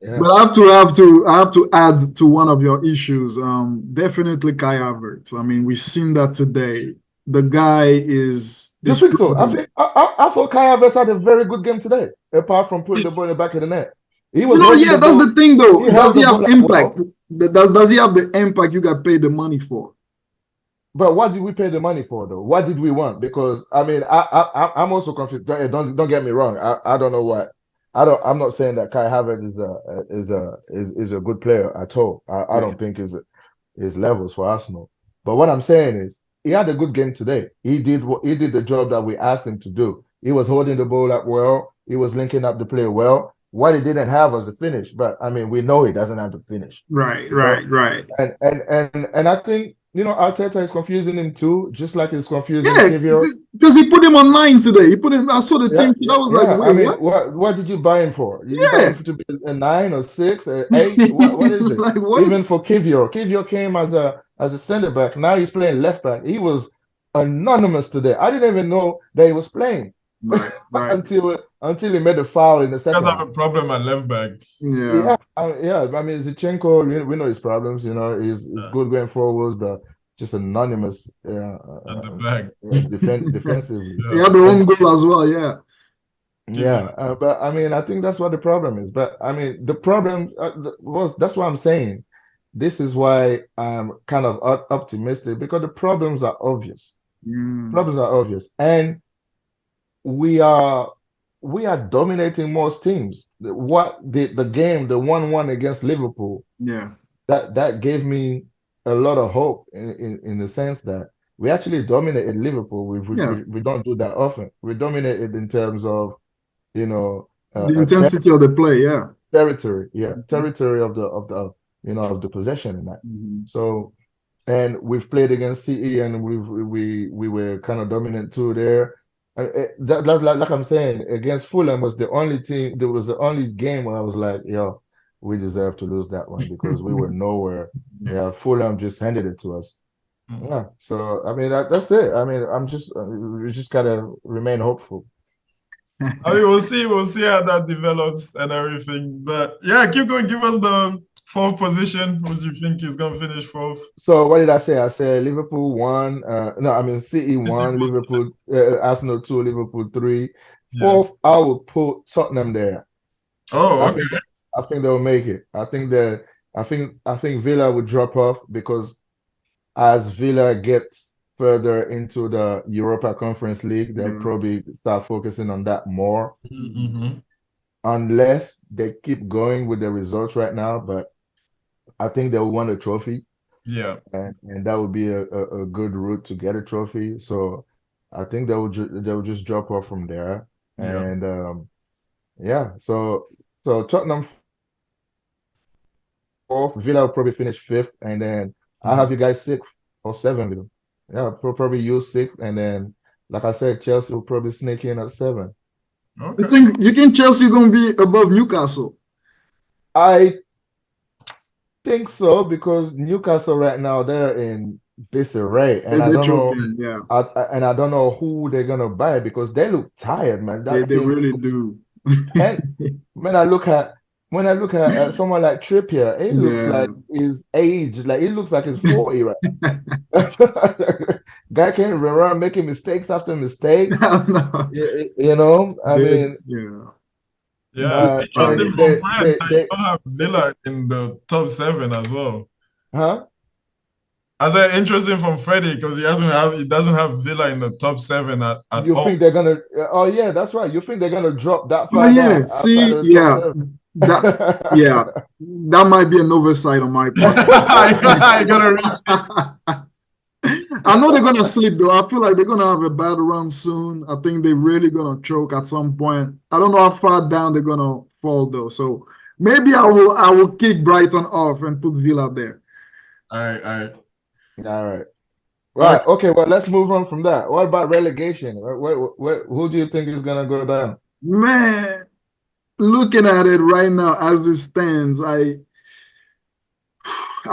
Yeah. But I have to add to one of your issues. Definitely Kai Havertz. I mean, we've seen that today. The guy Do you is think so? I proven. think I thought Kai Havertz had a very good game today, apart from putting the ball in the back of the net. He was holding Yeah, the that's the ball. thing though. He Does held he the have ball up impact? well. Does he have the impact you got paid the money for? But what did we pay the money for though? What did we want? Because I mean, I'm also confused. Don't get me wrong. I don't know what. I'm not saying that Kai Havertz is a good player at all. I Yeah. don't think his levels for Arsenal. But what I'm saying is he had a good game today. He did the job that we asked him to do. He was holding the ball up well. He was linking up the play well. What he didn't have was the finish. But I mean, we know he doesn't have the finish. Right, You know, right. and I think Arteta is confusing him too, just like he's confusing Yeah, Kivior. because he put him on 9 today. He put him. I saw the Yeah, team. I yeah, was like, yeah. I wait, mean, what? what did you buy him for? Did you buy Yeah, him to be a 9 or 6 or 8? What is it? like what? Even for Kivior, Kivior came as a center back. Now he's playing left back. He was anonymous today. I didn't even know that he was playing Right. until he made a foul in the You guys second have half. a problem at left back Yeah, Yeah, yeah. I mean, Zinchenko, we know his problems. He's uh, good going forward, but just anonymous at the back. defensively. he Yeah. had the And own goal as well. Yeah, Give you yeah, but I mean, I think that's what the problem is. But I mean, the problem was that's what I'm saying. This is why I'm kind of optimistic because the problems are obvious. mm, Problems are obvious, and we are we are dominating most teams. What the game, the 1-1 against Liverpool, yeah, that gave me a lot of hope in the sense that we actually dominated Liverpool. yeah. We don't do that often. We dominated in terms of you know The a intensity of the play. Yeah. territory, yeah, Mhm, territory of the possession in that. mhm. So and we've played against CE and we were kind of dominant too there. Like I'm saying, against Fulham was the only team. There was the only game where I was like, yo, we deserve to lose that one because we were nowhere. Yeah. Yeah, Fulham just handed it to us. Mhm. Yeah, so I mean that's it. I mean we just gotta remain hopeful. I mean, we'll see how that develops and everything. But yeah, keep going. Give us the fourth position. Who do you think is gonna finish fourth? So what did I say? I said Liverpool one. No, I mean City City one, won. Liverpool, Arsenal two, Liverpool three. Yeah. Fourth, I would put Tottenham there. Oh, I okay. think I think they'll make it. I think Villa would drop off because as Villa gets further into the Europa Conference League, they'll Yeah. probably start focusing on that more, Mm-hmm. unless they keep going with the results right now. But I think they'll win a trophy. Yeah. And that would be a good route to get a trophy. So I think they will just drop off from there. Yeah. And yeah, so Tottenham fourth, Villa will probably finish fifth, and then I'll Mhm. have you guys sixth or seventh. Yeah, probably you sixth, and then like I said, Chelsea will probably sneak in at seven. Okay. You think Chelsea gonna be above Newcastle? I think so because Newcastle right now they're in disarray, and I They're don't know. choking. Yeah, And I don't know who they're gonna buy because they look tired, man. That they team really looks do. and when I look at someone like Trippier, it looks Yeah. like his age, like it looks like he's 40 right now. Guy can't run around making mistakes after mistakes. No, I mean, yeah. Yeah. and Interesting from France that you don't have they Villa in the top seven as well. huh? I said interesting from Freddie because he doesn't have Villa in the top seven at You all. think they're gonna? Oh yeah, that's right. You think they're gonna drop that Oh far yeah, down outside see, of the top yeah, seven? that yeah, that might be an oversight on my part. I gotta reach. I know they're gonna sleep though. I feel like they're gonna have a bad run soon. I think they're really gonna choke at some point. I don't know how far down they're gonna fall though. So maybe I will kick Brighton off and put Villa there. I All right. okay. Right. Okay. Well, let's move on from that. What about relegation? Who do you think is gonna go down? Man, looking at it right now as it stands, I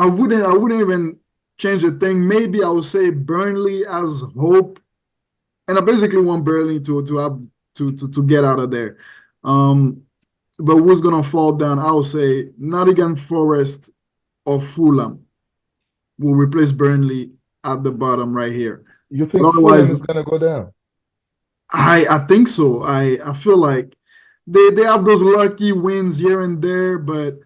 wouldn't even change a thing. Maybe I would say Burnley as hope, and I basically want Burnley to get out of there. Um, but who's gonna fall down? I would say Nottingham Forest or Fulham will replace Burnley at the bottom right here. You But think Fulham otherwise, is gonna go down? I think so. I feel like they have those lucky wins here and there, but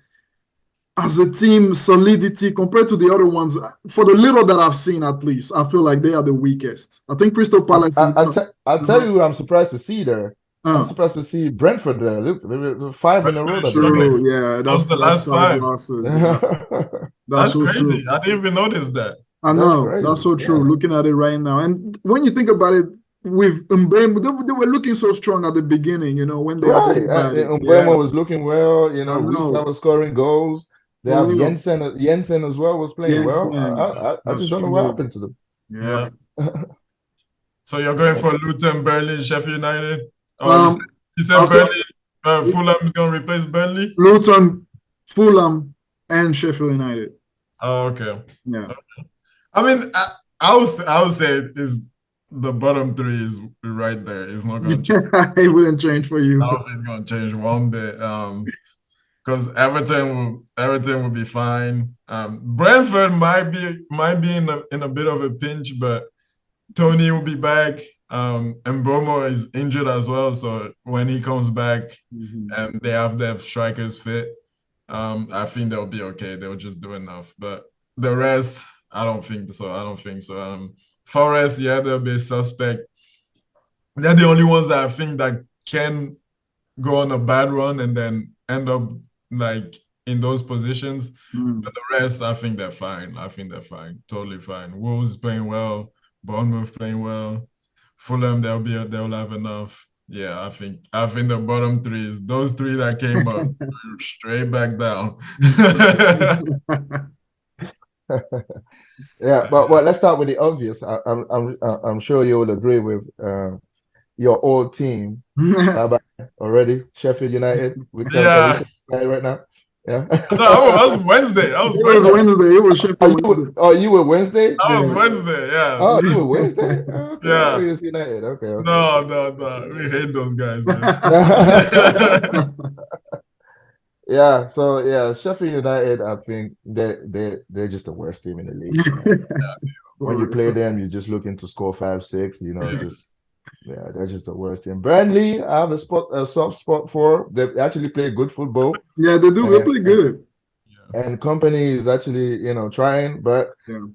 as a team, solidity compared to the other ones, for the little that I've seen at least, I feel like they are the weakest. I think Crystal Palace is gonna. I'll tell Uh-huh, you who I'm surprised to see there. I'm uh, surprised to see Brentford there. Look, they're five in a row Very that they struggling. lost. true, yeah, Lost the that's last five five. losses. Yeah, that's That's so crazy. true. I didn't even notice that. I That's know that's crazy. so true. Yeah. Looking at it right now, and when you think about it, with Mbembe, they were looking so strong at the beginning. When they had Right. everybody. Yeah, Umbremo was looking well. I Wisa know was scoring goals. They for have real. Jensen as well was playing well. Jensen, I that's just don't know what true. happened to them. Yeah. Yeah. So you're going for Luton, Burnley, Sheffield United? Or Um, you I'll said say Burnley, Fulham is gonna replace Burnley? Luton, Fulham, and Sheffield United. Oh, okay. Yeah. I mean, I would say it is the bottom three is right there. It's not gonna change. Yeah, it wouldn't change for I you. don't think it's gonna change one bit. Because Everton will be fine. Brentford might be in a bit of a pinch, but Tony will be back. And Bromo is injured as well, so when he comes back Mhm. and they have their strikers fit, I think they'll be okay. They'll just do enough. But the rest, I don't think so. I don't think so. Forest, yeah, they'll be suspect. They're the only ones that I think that can go on a bad run and then end up like in those positions. Mm. But the rest, I think they're fine. I think they're fine. Totally fine. Wolves playing well, Bournemouth playing well, Fulham they'll have enough. Yeah, I think the bottom three is those three that came up straight back down. Yeah, but well, let's start with the obvious. I'm sure you will agree with your old team. Bye bye already. Sheffield United. Are we Yeah. Sheffield United right now? Yeah. No, that was Wednesday. That was It was Wednesday. Wednesday. It was Sheffield Wednesday. You were Wednesday? That was Yeah. Wednesday. Yeah. Oh, you were Wednesday? Oh, okay, I thought Yeah. you was United. Okay, No, okay. no, no. We hate those guys, man. Yeah, so yeah, Sheffield United, I think they're just the worst team in the league. When you For play real. them, you're just looking to score 5, 6, Yeah. just yeah, they're just the worst team. Burnley, I have a soft spot for. They actually play good football, Yeah, they do. They and play good. Yeah. company is actually trying, but Yeah.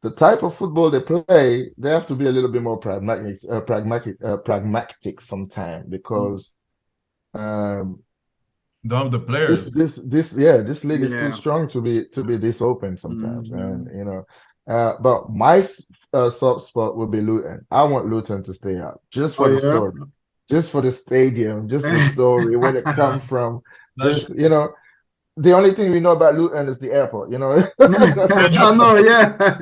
the type of football they play, they have to be a little bit more pragmatic sometimes because um, Don't have the this players. this this yeah this league is too Yeah. strong to be this open sometimes, and Mhm. but my soft spot will be Luton. I want Luton to stay up just Oh for the yeah. story, just for the stadium, just the story, where they come from. That's Just the only thing we know about Luton is the airport. That's it. I know. Yeah.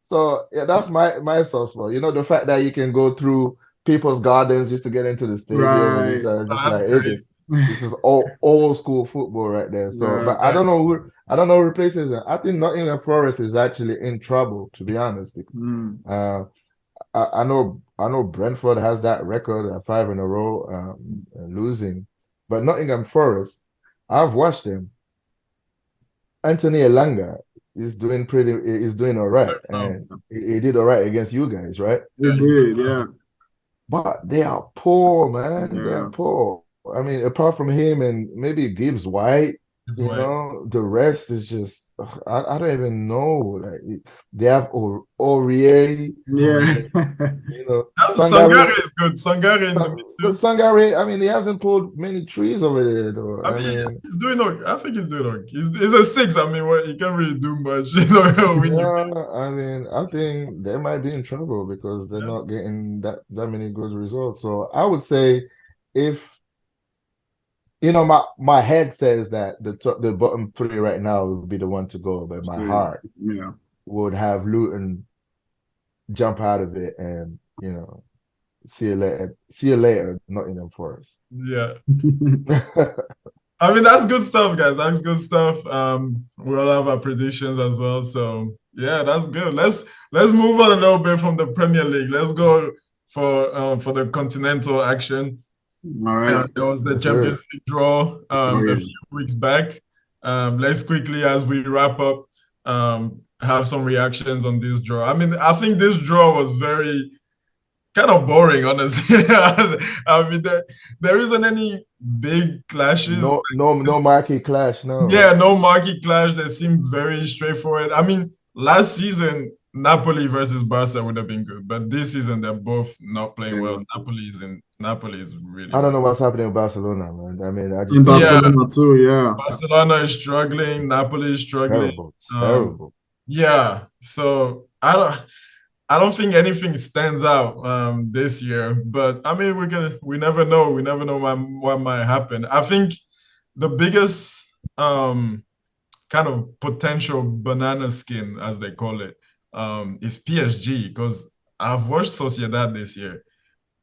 So yeah, that's my soft spot. The fact that you can go through people's gardens just to get into the stadium, and Right. just that's like crazy. this is old school football right there. So, Yeah. but I don't know who replaces it. I think Nottingham Forest is actually in trouble, to be honest. Mm. Uh, I know Brentford has that record at 5 in a row, losing, but Nottingham Forest, I've watched them. Anthony Elanga is doing all right, No. and he did all right against you guys, right? They Yeah, did. Yeah. But they are poor, man. They are Yeah. poor. I mean, apart from him and maybe Gibbs White, it's white. the rest is just I don't even know. Like they have Aurier, Yeah. you know, Sangare Sangare. is good. Sangare in the But midfield. Sangare, I mean, he hasn't pulled many trees over there, though. I I mean, mean, he's doing okay. I think he's doing okay. He's a six. I mean, well, he can't really do much. When you yeah, I mean, I think they might be in trouble because they're yeah. not getting that many good results. So I would say if my head says that the bottom three right now would be the one to go, but my So, heart yeah. would have Luton jump out of it and see you later, Nottingham Forest. Yeah. I mean, that's good stuff, guys. That's good stuff. We all have our predictions as well. So yeah, that's good. Let's move on a little bit from the Premier League. Let's go for the continental action. All right. There was the Yes, Champions sir. League draw Oh, a yeah. few weeks back. Let's quickly, as we wrap up, have some reactions on this draw. I mean, I think this draw was very kind of boring, honestly. I mean, there isn't any big clashes. No marquee clash, no. Yeah, no marquee clash. They seem very straightforward. I mean, last season, Napoli versus Barca would have been good, but this season they're both not playing well. Yeah. Napoli is really, I don't really. know what's happening in Barcelona, man. I mean, I In just don't get Yeah, it. Barcelona too, yeah. Barcelona is struggling. Napoli is struggling. Terrible, Um, terrible. yeah, so I don't think anything stands out this year, but I mean we never know. We never know what might happen. I think the biggest kind of potential banana skin, as they call it, is PSG because I've watched Sociedad this year.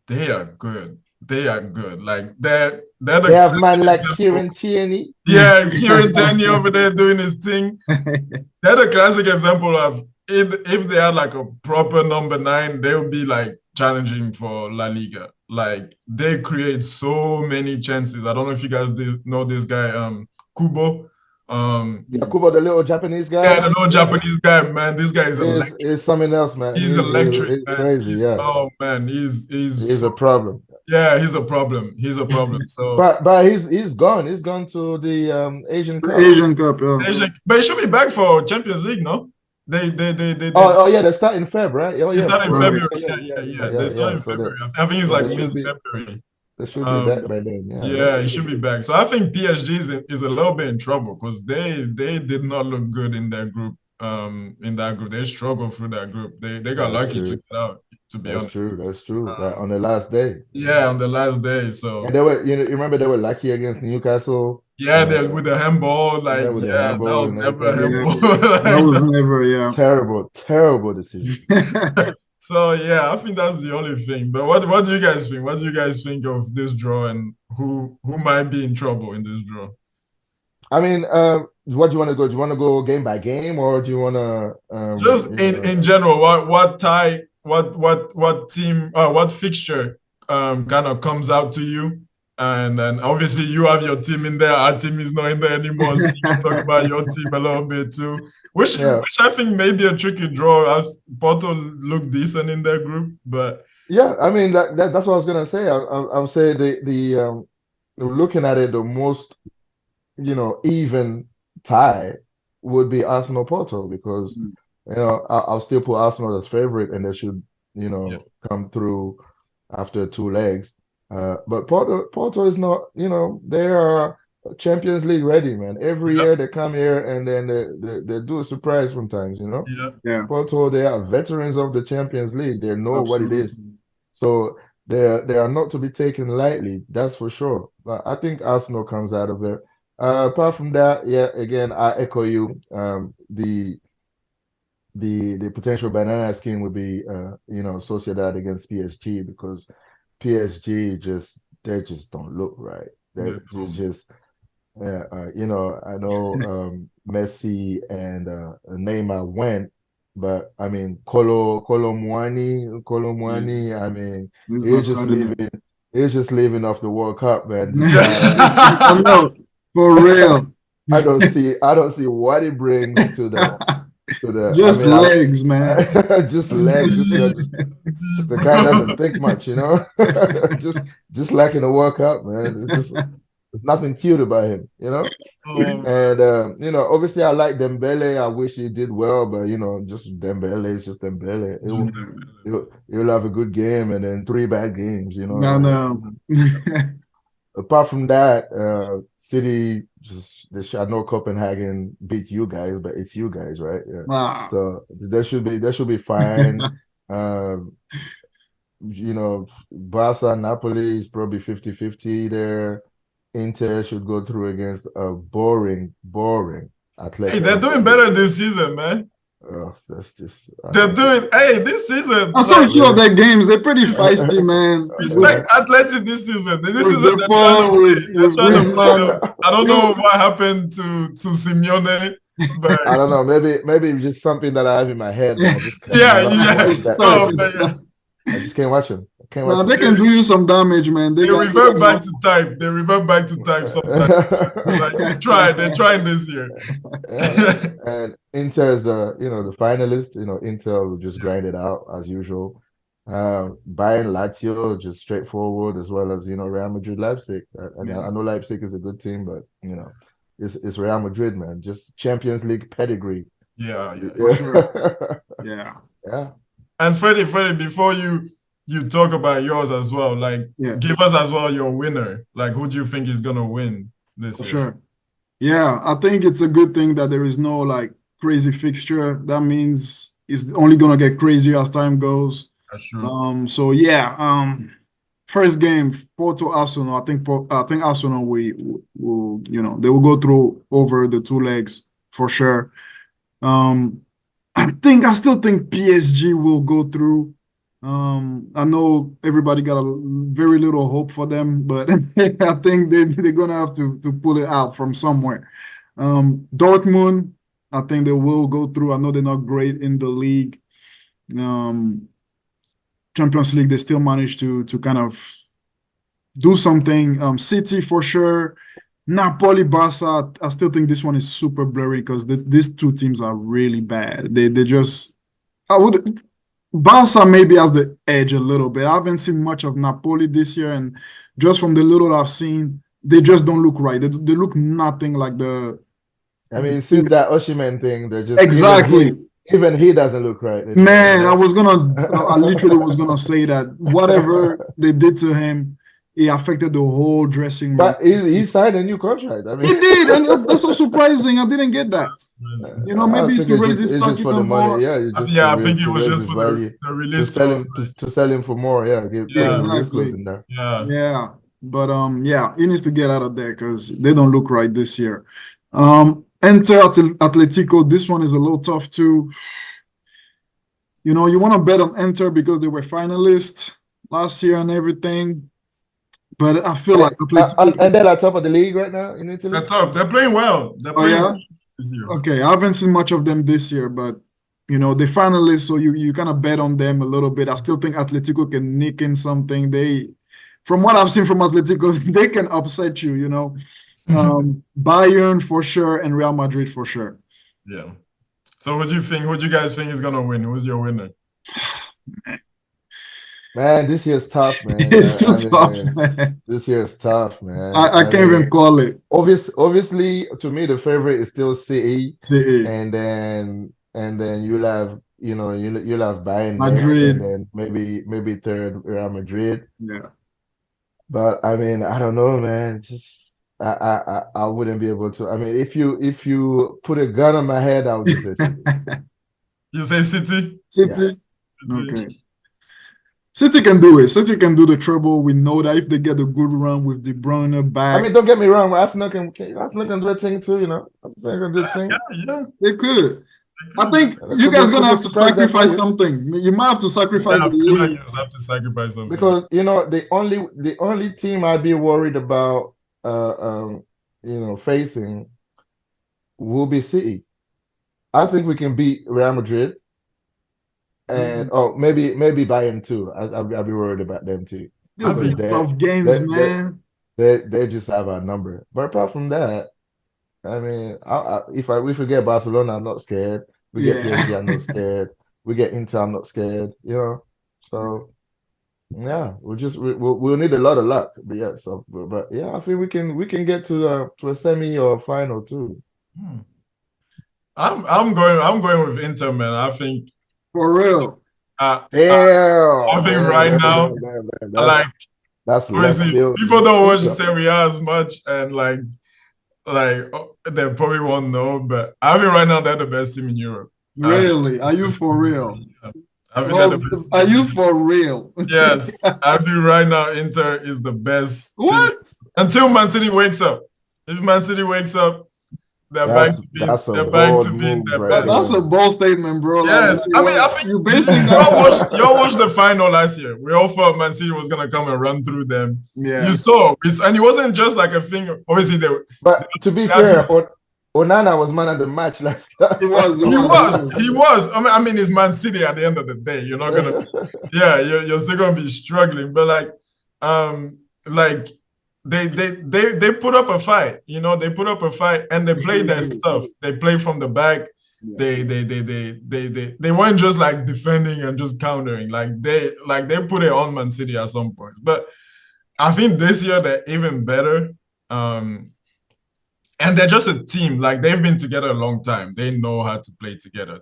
They are good. They are good. Like they're They the have classic man like example. Kieran Tierney. Yeah, Kieran Tierney over there doing his thing. They're the classic example of if they had like a proper number nine, they would be like challenging for La Liga. Like they create so many chances. I don't know if you guys know this guy, Kubo. Yakubo, the little Japanese Yeah, guy. the little Yeah, Japanese guy, man. This guy is is electric. is something else, man. He's He's electric, he's man. crazy. Yeah, Oh man, he's he's a so problem. yeah, he's a problem. He's a problem. So But he's gone. He's gone to the Asian The Cup. Asian Cup, yeah. but he should be back for Champions League, no? They Oh yeah, they start in Feb, right? Oh They yeah, start in Feb. Right. February. Yeah, Yeah, yeah, yeah, yeah, yeah. They yeah, start yeah. in February. I think it's So like mid-February. they should be back Um, by then. Yeah, yeah, he should be back. So I think PSG is a little bit in trouble because they did not look good in their group. In that group, they struggled through that group. They got that's lucky to true. get out. To be honest. That's true. Like Um, on the last day. yeah, on the last day. And So they were, you remember they were lucky against Newcastle. yeah, with the handball, Yeah, like with the yeah, that handball was and never a everything. Yeah. handball. That Like was that. never, yeah. Terrible, terrible decision. So yeah, I think that's the only thing. But what do you guys think? What do you guys think of this draw and who might be in trouble in this draw? I mean, what do you want to go? Do you want to go game by game, or do you want to, Just in general, what tie, what team, what fixture kind of comes out to you? And then obviously you have your team in there. Our team is not in there anymore, so you can talk about your team a little bit too. yeah, Which I think may be a tricky draw as Porto look decent in their group, but yeah. I mean, that's what I was gonna say. I'll say the looking at it, the most even tie would be Arsenal Porto because I'll still put Arsenal as favorite and they should yeah, come through after two legs. But Porto is not, they are Champions League ready, man. Every yeah, year they come here and then they do a surprise sometimes. yeah, Yeah, Porto, they are veterans of the Champions League. They know what it is. absolutely. So they are not to be taken lightly, that's for sure. But I think Arsenal comes out of it. Apart from that, yeah, again, I echo you. The potential banana skin would be Sociedad against PSG because PSG they just don't look right. yeah, They just I know Messi and Neymar went, but I mean Yeah. Muani, I mean He's he's not just cutting it. leaving he's just leaving off the World Cup, man. This guy, I yeah. know, for real. I don't see what he brings to the I Just mean legs, man. I just legs. This guy just the guy doesn't think much, Just lacking a World Cup, man. There's nothing cute about him, Oh, And obviously I like Dembele. I wish he did well, but just Dembele is just Dembele. just He'll have a good game and then three bad games, No, no. Apart from that, City just they shall know Copenhagen beat you guys, but it's you guys, right? Yeah. Wow. So they should be fine. Um, Barca, Napoli is probably 50-50 there. Inter should go through against a boring hey, Atletico they're doing Madrid. better this season, man. Oh, that's just They're doing, hey, this season, I saw a like, few of really. their games. They're pretty feisty, man. Yeah. respect Atleti this season. This With season, the they're trying to ball, play. They're with trying to play Griezmann. them. I don't know Yo, what happened to Simeone, but I don't know. Maybe it's just something that I have in my head, but yeah, I yeah, cannot yeah, watch it's that tough. no, team. It's but yeah. tough. I just can't watch him. I can't Now watch they him. can do you some damage, man. They revert back to type. They revert back to type sometimes. Like they're trying this year. Yeah. And Inter is the finalist. Inter will just grind it out as usual. Bayern, Lazio, just straightforward, as well as Real Madrid, Leipzig. I know Leipzig is a good team, but it's Real Madrid, man. Just Champions League pedigree. Yeah, yeah. For sure. Yeah. Yeah. Yeah. And Freddie, before you talk about yours as well, like Yeah, give us as well your winner. Like who do you think is gonna win this for year? sure. Yeah, I think it's a good thing that there is no like crazy fixture. That means it's only gonna get crazier as time goes. That's true. So yeah, first game, Porto Arsenal. I think Arsenal will they will go through over the two legs for sure. Um, I still think PSG will go through. I know everybody got a very little hope for them, but I think they're gonna have to pull it out from somewhere. Dortmund, I think they will go through. I know they're not great in the league. Um, Champions League, they still manage to kind of do something. City for sure. Napoli, Barca. I still think this one is super blurry because these two teams are really bad. They just I would Barca maybe has the edge a little bit. I haven't seen much of Napoli this year, and just from the little I've seen, they just don't look right. They look nothing like I mean, since that Osimhen thing, they just exactly. even he doesn't look right anymore, Man, I literally was gonna say that whatever they did to him, it affected the whole dressing room. But he signed a new contract. I He mean, did, and that's so surprising. I didn't get that. That's crazy. Maybe I it's think to it's raise just his it's stock just for the even money. more. Yeah, it's just Yeah, I think it to was raise just his for value, the to release sell clause. him to sell him for more. Yeah, Yeah, put the release clause Exactly. in there. yeah. Yeah, but yeah, he needs to get out of there because they don't look right this year. Enter Atletico. This one is a little tough too. You want to bet on Enter because they were finalists last year and everything, but I feel like Atletico. And they're at top of the league right now in They're Italy. top. They're playing well. They're Oh playing well yeah, this year. okay. I haven't seen much of them this year, but they finalists, so you kind of bet on them a little bit. I still think Atletico can nick in something. From what I've seen from Atletico, they can upset you. Bayern for sure and Real Madrid for sure. Yeah. So what do you think? What do you guys think is gonna win? Who's your winner? Man, this year's tough, man. It's too I tough, mean, man. this year's tough, man. I I can't even mean, call it. obviously, to me, the favorite is still City, See, and then you'll have you'll have Bayern next, and Madrid. then maybe third Real Madrid. Yeah. But I mean, I don't know, man. Just I wouldn't be able to. I mean, if you put a gun on my head, I would just say City. You say City? Yeah. City. City. Okay. City can do it. City can do the treble. We know that if they get a good run with De Bruyne I back, mean, don't get me wrong. Arsenal can do a thing too, Arsenal can do a thing. Yeah. they could. I They could. think That you guys could gonna be a have to surprise that sacrifice win. something. You might have to sacrifice Yeah, the I feel like league. you just have to sacrifice something. Because the only team I'd be worried about facing will be City. I think we can beat Real Madrid and Mm. maybe Bayern too. I'll be worried about them too I These because are think tough games, they they man. they just have our number. But apart from that, I mean, if we get Barcelona, I'm not scared. We get PSG, Yeah. I'm not scared. We get Inter, I'm not scared. So Yeah, we'll need a lot of luck, but yeah. So, but yeah, I think we can get to a semi or a final too. Hmm. I'm going with Inter, man. For real. Uh, I Damn, think damn, right damn, now, damn, damn, damn. like That's left obviously field. people don't watch Serie A as much, and they probably won't know, but I think right now they're the best team in Europe. I think, Really? Are you for real? yeah, I think they're the Well, best are team in you Europe. for real? Yes, I think right now Inter is the best team What? until Man City wakes up. If Man City wakes up, That's a they're back bold to being move their right best. That's a there. bold statement, bro. Like, Yes, I mean, I think you basing that? y'all watched the final last year. We all thought Man City was gonna come and run through them. You Yeah, saw, and it wasn't just like a thing. Obviously, But to be they had fair, to. Onana was man of the match last it was, it He was, it was, was. he was. I mean, it's Man City at the end of the day. You're not gonna, yeah, you're still gonna be struggling. But like they put up a fight. They put up a fight and they play their stuff. They play from the back. Yeah. They weren't just like defending and just countering. They put it on Man City at some point. But I think this year they're even better. Um, and they're just a team. Like they've been together a long time. They know how to play together.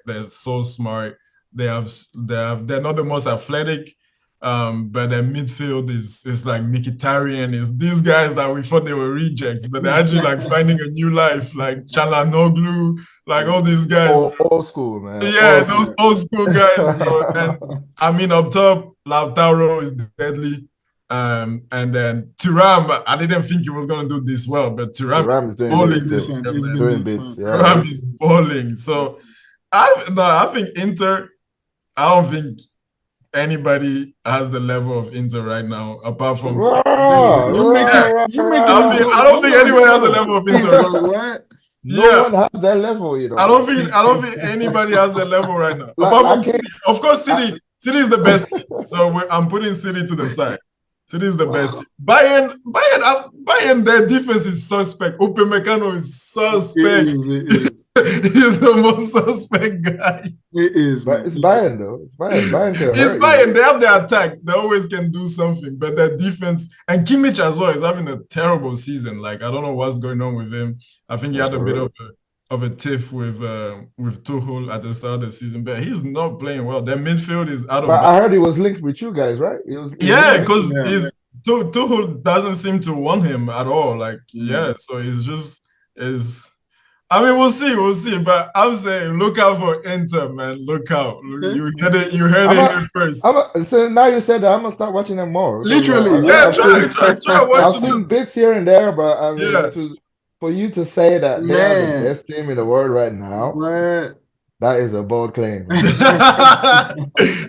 They're so smart. They're not the most athletic, but their midfield is like Mkhitaryan, is these guys that we thought they were rejects, but they're actually like finding a new life, like Chalanoglu, like all these guys. old school, man. Yeah, Old those school. old school guys, bro. And I mean, up top, Lautaro is deadly. And then Thuram, I didn't think he was gonna do this well, but Thuram Thuram is is doing balling bits this too. Decent. year, He's man. been Doing bits, decent. yeah. Thuram is balling. So I think Inter. I don't think anybody has the level of Inter right now, apart from City. Rah, You Yeah, rah, making rah, you making rah, us rah. I look. don't You think making anybody us has the look level of cheap, Inter. like what? No Yeah, one has that level, you I know. don't think I don't think anybody has the level right now. Apart I from can't. City. Of course, I, City is the best team. So I'm putting City to the side. City is the best team. Bayern, their defense is suspect. Upamecano is suspect. It is. He's the most suspect guy. It is, but man. it's Bayern though. It's Bayern. Bayern can It's hurt you. Bayern. They have their attack. They always can do something, but their defense and Kimmich as well is having a terrible season. Like I don't know what's going on with him. I think he That's had a for bit real. of a tiff with Tuchel at the start of the season, but he's not playing well. Their midfield is out of But balance. I heard he was linked with you guys, right? Is he Yeah, linked? because Yeah. Tuchel doesn't seem to want him at all. Like yeah, so it's just is. I mean, we'll see. But I'm saying, look out for Inter, man. Look out. Okay. You heard I'm it a, here first. so now you said that I'm gonna start watching them more because Literally, Yeah, I've try, seen try, try I've watching seen them. bits here and there, but I mean Yeah. for you to say that they are the man. best team in the world right now, What? that is a bold claim, man. You That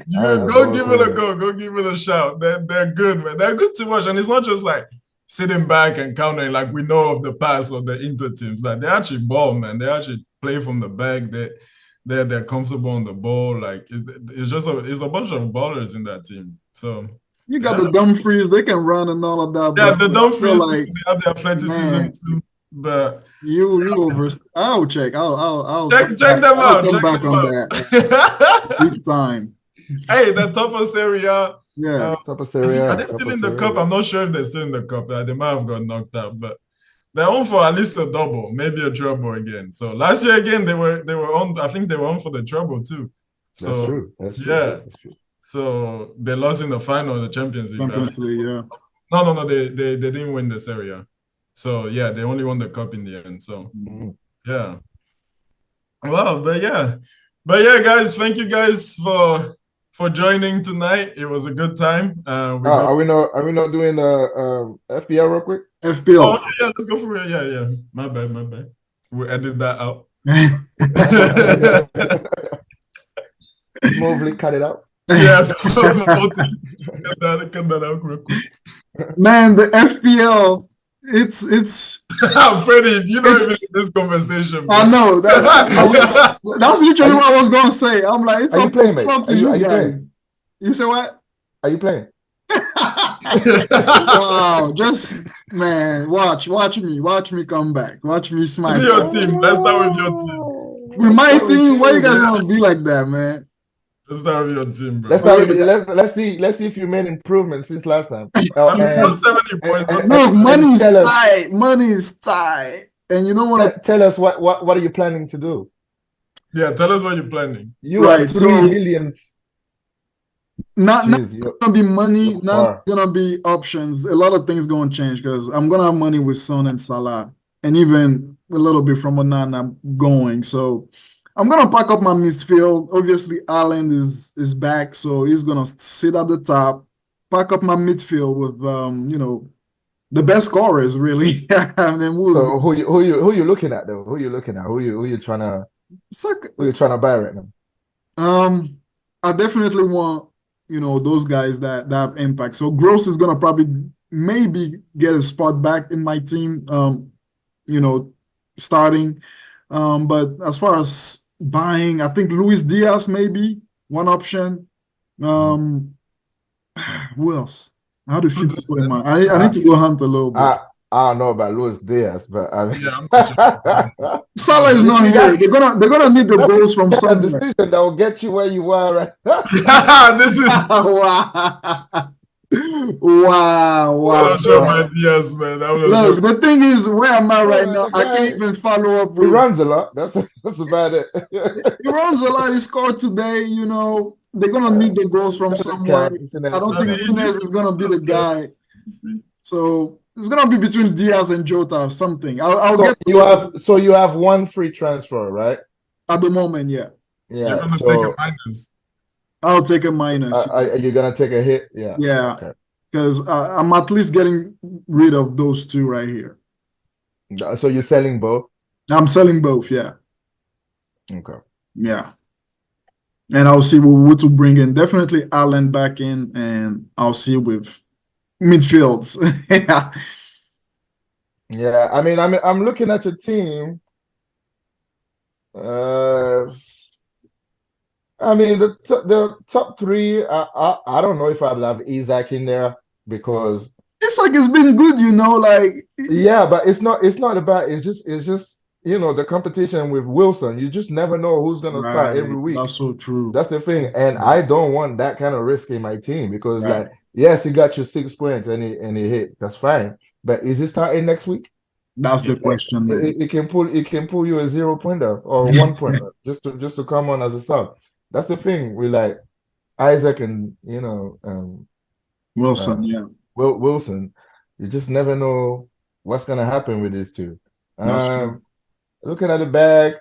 is a go bold give it a claim. go. Go give it a shout. They're good, man. They're good to watch. And it's not just like sitting back and countering like we know of the past of the Inter teams. Like they actually ball, man. They actually play from the back. They're comfortable on the ball. Like it's a bunch of ballers in that team. So You got yeah. the Dumfries, they can run and all of that, Yeah, but the I feel Dumfries too, like, they have the athleticism man, too. But you over. I'll check. check them I'll out. come Check back them on out. that big time. Hey, the top of Serie A. Yeah. Top of I Serie think, are A, they top still of in the Serie cup? A. I'm not sure if they're still in the cup. They might have got knocked out, but they're on for at least a double, maybe a treble again. So last year again, they were on. I think they were on for the treble too. That's So true. That's true. yeah. That's true. So they lost in the final of the Champions League. Champions League, yeah. No. They didn't win the Serie A. So yeah, they only won the cup in the end. So Mhm. yeah. Well, but yeah, guys, thank you guys for joining tonight. It was a good time. We got. Are we not doing FPL real quick? Oh FPL. yeah, let's go for it. Yeah. My bad. We'll edit that out. Smoothly cut it out. Yes, cut that out real quick. Man, the FPL, it's Freddie, you don't even in this conversation. I know that. that's literally what I was gonna say. I'm like, it's Are you up, playing, mate? up to Are you guys. playing? You say what? Are you playing? Wow, just man, watch me come back. Watch me smile. See your team. Let's start with your team. With my team, why you guys want to be like that, man? Let's start with your team, bro. Let's see if you made improvements since last time. I mean, you got 70 points. Look, money is tell us, tight. Money is tight. And you don't want to tell us what are you planning to do? Yeah, tell us what you're planning. You are 3 million. Not Jeez, gonna be money, you're not far. gonna be options. A lot of things gonna change because I'm gonna have money with Son and Salah, and even a little bit from Onana going. So I'm gonna pack up my midfield. Obviously, Ireland is back, so he's gonna sit at the top. Pack up my midfield with the best scorers really. And then So who you looking at though? Who you looking at? Who you trying to buy right now? I definitely want those guys that have impact. So Gross is gonna probably maybe get a spot back in my team. You know, starting. But as far as buying, I think Luis Diaz maybe one option. Um, who else? How do few people in mind? I need to go hunt a little bit. I don't know about Luis Diaz, but I mean, Yeah, I'm not sure. Salah is not here. They're gonna need the goals from that's a somewhere. decision that will get you where you are right now. This is Wow. I'm not sure about Diaz, man. I'm not Look, sure. the thing is, where am I right now? The I guy, can't even follow up he with. runs a lot. That's about it. He runs a lot. He scored today. They're gonna need the goals from somewhere. I don't think Nunes is gonna be the guy. So it's gonna be between Diaz and Jota or something. I'll So get you have one free transfer, right? at the moment, yeah. You're Yeah. gonna take a So minus. I'll take a minus. are you gonna take a hit? Yeah. Yeah. Okay. Because I'm at least getting rid of those two right here. So you're selling both? I'm selling both, yeah. Okay. Yeah. And I'll see what to bring in. Definitely Allen back in, and I'll see with midfields. Yeah. Yeah. I mean, I'm looking at your team. I mean, the top three. I don't know if I'd have Isaac in there because It's like it's been good, like yeah, but it's not about it's just the competition with Wilson. You just never know who's gonna start every week. That's so true. That's the thing, and I don't want that kind of risk in my team because Right. yes, he got you 6 points and he hit. That's fine, but is he starting next week? That's the question, man. It can pull you a 0 pointer or 1 pointer just to come on as a sub. That's the thing with like Isaac and Wilson, yeah. Wilson. You just never know what's gonna happen with these two. That's true. Looking at the back,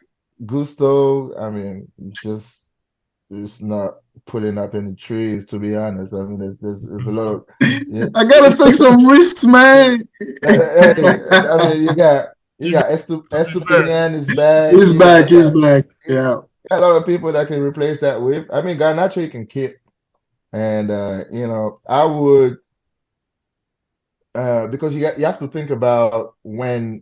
Gusto. I mean, it's not putting up any trees, to be honest. I mean, there's a lot of. Yeah. I gotta take some risks, man. Hey, I mean, you got Estupinian is back. He's back. Yeah. A lot of people that can replace that with. I mean, Garnacho you can keep, and I would because you have to think about when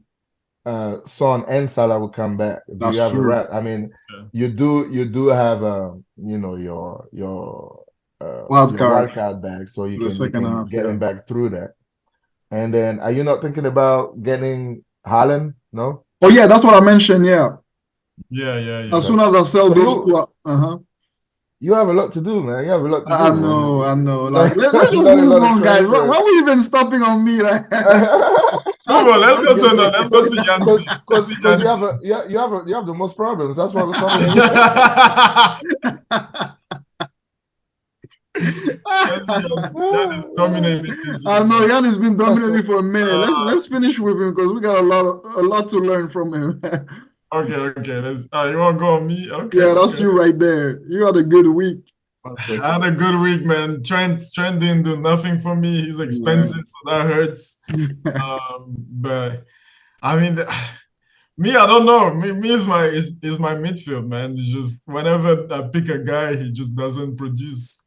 Son and Salah will come back. Do That's you have true. a right? I mean, you do have your Wild card. wild card back, so you can half, get yeah. him back through that. And then, are you not thinking about getting Haaland? No. Oh yeah, that's what I mentioned. Yeah. Yeah. As soon as I sell So those two, you have a lot to do, man. You have a lot to do. I know. Like, let's just Not a move lot of on, guys. transfers. Why are we even stopping on me? Like, Come on, let's go to another. Let's go to Yancy. Because you have the most problems. That's why we're stopping you. That is dominating this. I know Jan has been dominating for a minute. Let's finish with him because we got a lot to learn from him. Okay. Let's. You want to go on me? Okay. Yeah, that's you right there. You had a good week. I had a good week, man. Trent didn't do nothing for me. He's expensive, so that hurts. But I mean, me, I don't know. Me is my midfield, man. It's just whenever I pick a guy, he just doesn't produce.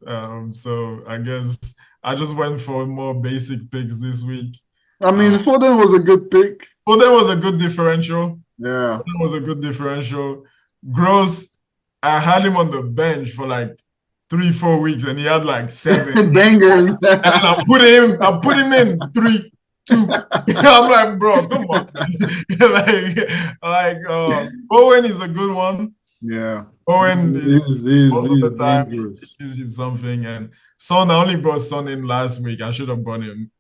So I guess I just went for more basic picks this week. I mean, Foden was a good pick. Foden was a good differential. Yeah, Foden was a good differential. Gross, I had him on the bench for like 3-4 weeks, and he had like 7 bangers. And then I put him in 3, 2. I'm like, bro, come on. Owen is a good one. Yeah. Owen is most of He's the time dangerous. he gives you something. And Son, I only brought Son in last week. I should have brought him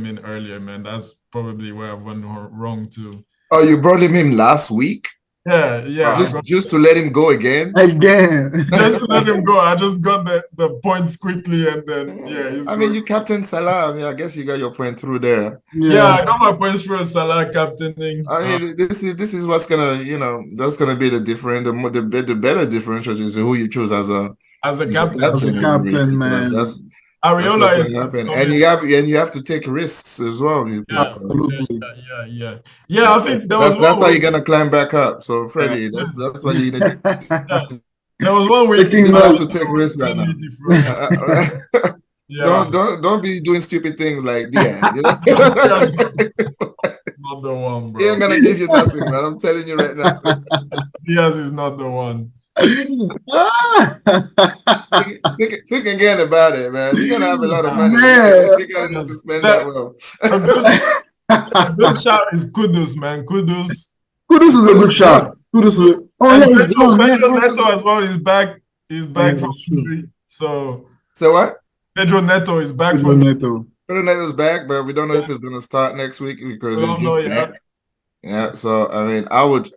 in earlier, man. That's probably where I've went wrong too. Oh, you brought him in last week? Yeah, I got Just to let him go again? Again. just to let him go. I just got the points quickly, and then he's I mean, good. you captain Salah. I mean, I guess you got your point through there. Yeah, Yeah. I got my points for Salah captaining. I mean, this is what's gonna, that's gonna be the different, the better differential is who you choose As a as a captain. As a captain, and captain, that's man. what's Areola gonna is happen. And solid. you have to take risks as well. Yeah, Absolutely. yeah. I think there was That's one how you're week. gonna climb back up. So Yeah, Freddie, yes, that's what you're gonna yeah. There was one week Taking you Salah have to notes. take showed risks right mainly now. differential. Yeah, Don't be doing stupid things like Diaz. Diaz not the one, He ain't bro. gonna give you nothing, man. I'm telling you right now. Diaz is not the one. Think again about it, man. You're gonna have a lot of money. Man. You gotta need to Yes. spend that well. A good shout is Kudus, man. Kudus. Kudus is a But good it's good. shot. Kudus is oh And yeah, he's gone. Yeah, Pedro yeah, Neto as well is back. He's oh, yeah, back from that's true. injury. So So what? Pedro Neto is back Pedro from. Neto. Ronaldo's back, but we don't know if he's gonna start next week because We he's don't know just yet. back. Yeah. So I mean, I would.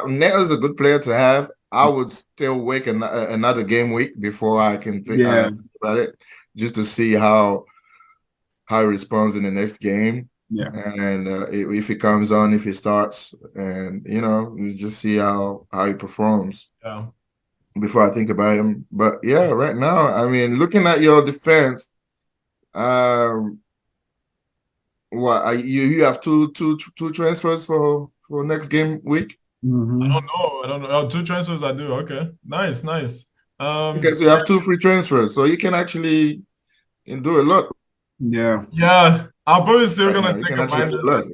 Neto's a good player to have. I would still wait another game week before I can Yeah. think about it, just to see how he responds in the next game. Yeah. And if he comes on, if he starts, and you just see how he performs Yeah. before I think about him. But yeah, right now, I mean, looking at your defense, um, you have two transfers for next game week? Mm-hmm. I don't know. Oh, two transfers I do. Okay. Nice. Okay, so you have two free transfers, so you can actually do a lot Yeah. Yeah. I'm probably still right now. gonna You take can a actually do a lot.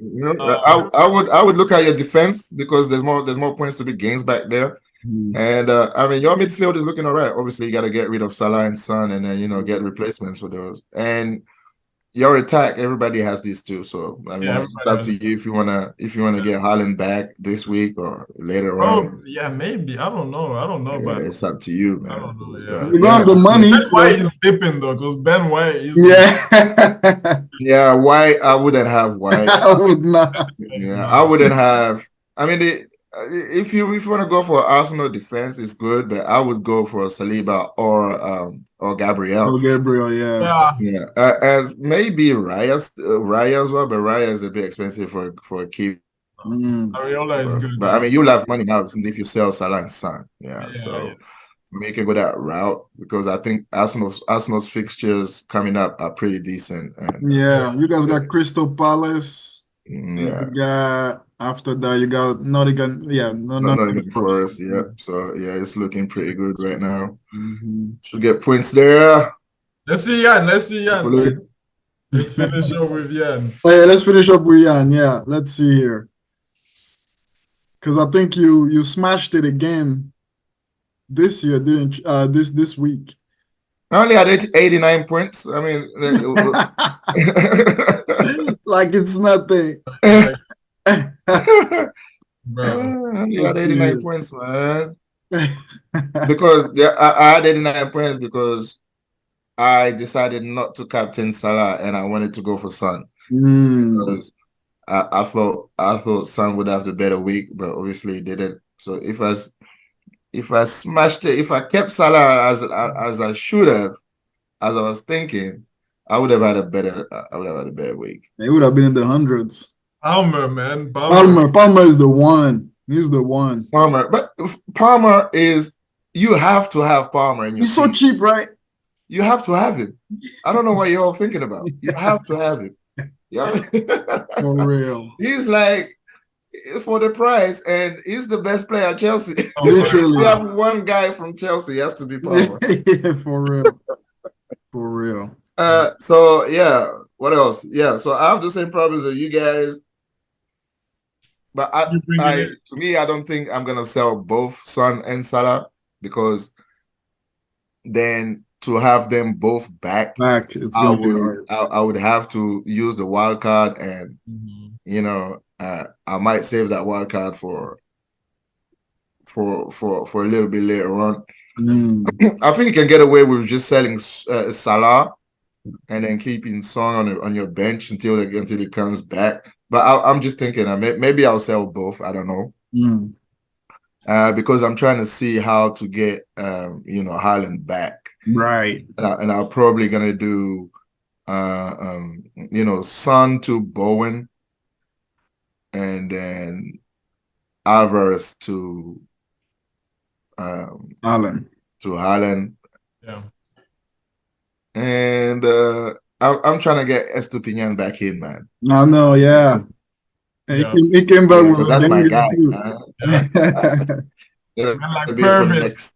minus. I would look at your defense because there's more points to be gains back there. Mm. And I mean, your midfield is looking all right. Obviously, you got to get rid of Salah and Son, and then get replacements for those. And your attack, everybody has these too. So I mean, Yeah, it's everybody up has to it. you if you wanna get Haaland back this week or later Bro, on. yeah, maybe. I don't know. Yeah, but it's up to you, I man. don't know. But You Yeah. got the yeah, money, Ben White so is dipping though, because Ben White is yeah. yeah. Why I wouldn't have White. I would not. Yeah, I wouldn't have. I mean, if you want to go for Arsenal defense, it's good, but I would go for Saliba or Oh, Gabriel. Gabriel, yeah. Yeah. Yeah, and maybe Raya as well, but Raya is a bit expensive for a keeper. Mm. Ariola is good But I though. mean, you'll have money now since if you sell Salah and Son. Yeah, Yeah. so I mean, you can go that route because I think Arsenal's fixtures coming up are pretty decent, and Yeah, you guys yeah, got Crystal Palace, and you yeah. got after that you got Nottingham. Yeah, no, Not Nottingham even Forest. Forest, yeah. So yeah, it's looking pretty good right now. Mhm. Should get points there. Let's see Yan. Hopefully. Let's finish up with Yan. Oh, yeah, let's finish up with Jan. Yeah, let's see here. Because I think you smashed it again this year, didn't you? This week. I only had 89 points. I mean, Like it's nothing. Like, I bro. only had Let's see 89 here. points, man. Because yeah, I had 89 points because I decided not to captain Salah and I wanted to go for Son Mm. because I thought Son would have the better week, but obviously he didn't. So if I smashed it, if I kept Salah as I should have, as I was thinking, I would have had a better week. It would have been in the hundreds. Palmer, man. Palmer. Palmer is the one. He's the one. But Palmer is you have to have Palmer in your He's so team. cheap, right? You have to have him. I don't know what you're all thinking about. You have to have him. Yeah. For real. He's like for the price, and he's the best player at Chelsea. Literally. We have one guy from Chelsea, he has to be Palmer. Yeah, for real. For real. So yeah, what else? Yeah, so I have the same problems as you guys, but You bringing it? to me, I don't think I'm gonna sell both Son and Salah because then to have them both back, It's gonna be hard. I would have to use the wild card, and Mhm. I might save that wild card for a little bit later on. Mm. I think you can get away with just selling Salah and then keeping Son on your bench until he comes back. But I'm just thinking, maybe I'll sell both. I don't know. Mm. Because I'm trying to see how to get Haaland back. Right. And I'm probably gonna do Son to Bowen, and then Alvarez Alan. to Haaland. Yeah. And I'm trying to get Estupinian back in, man. I know, yeah. And Yeah. he came back Because with a that's my banger guy. too. It'll Man, like be for Purvis.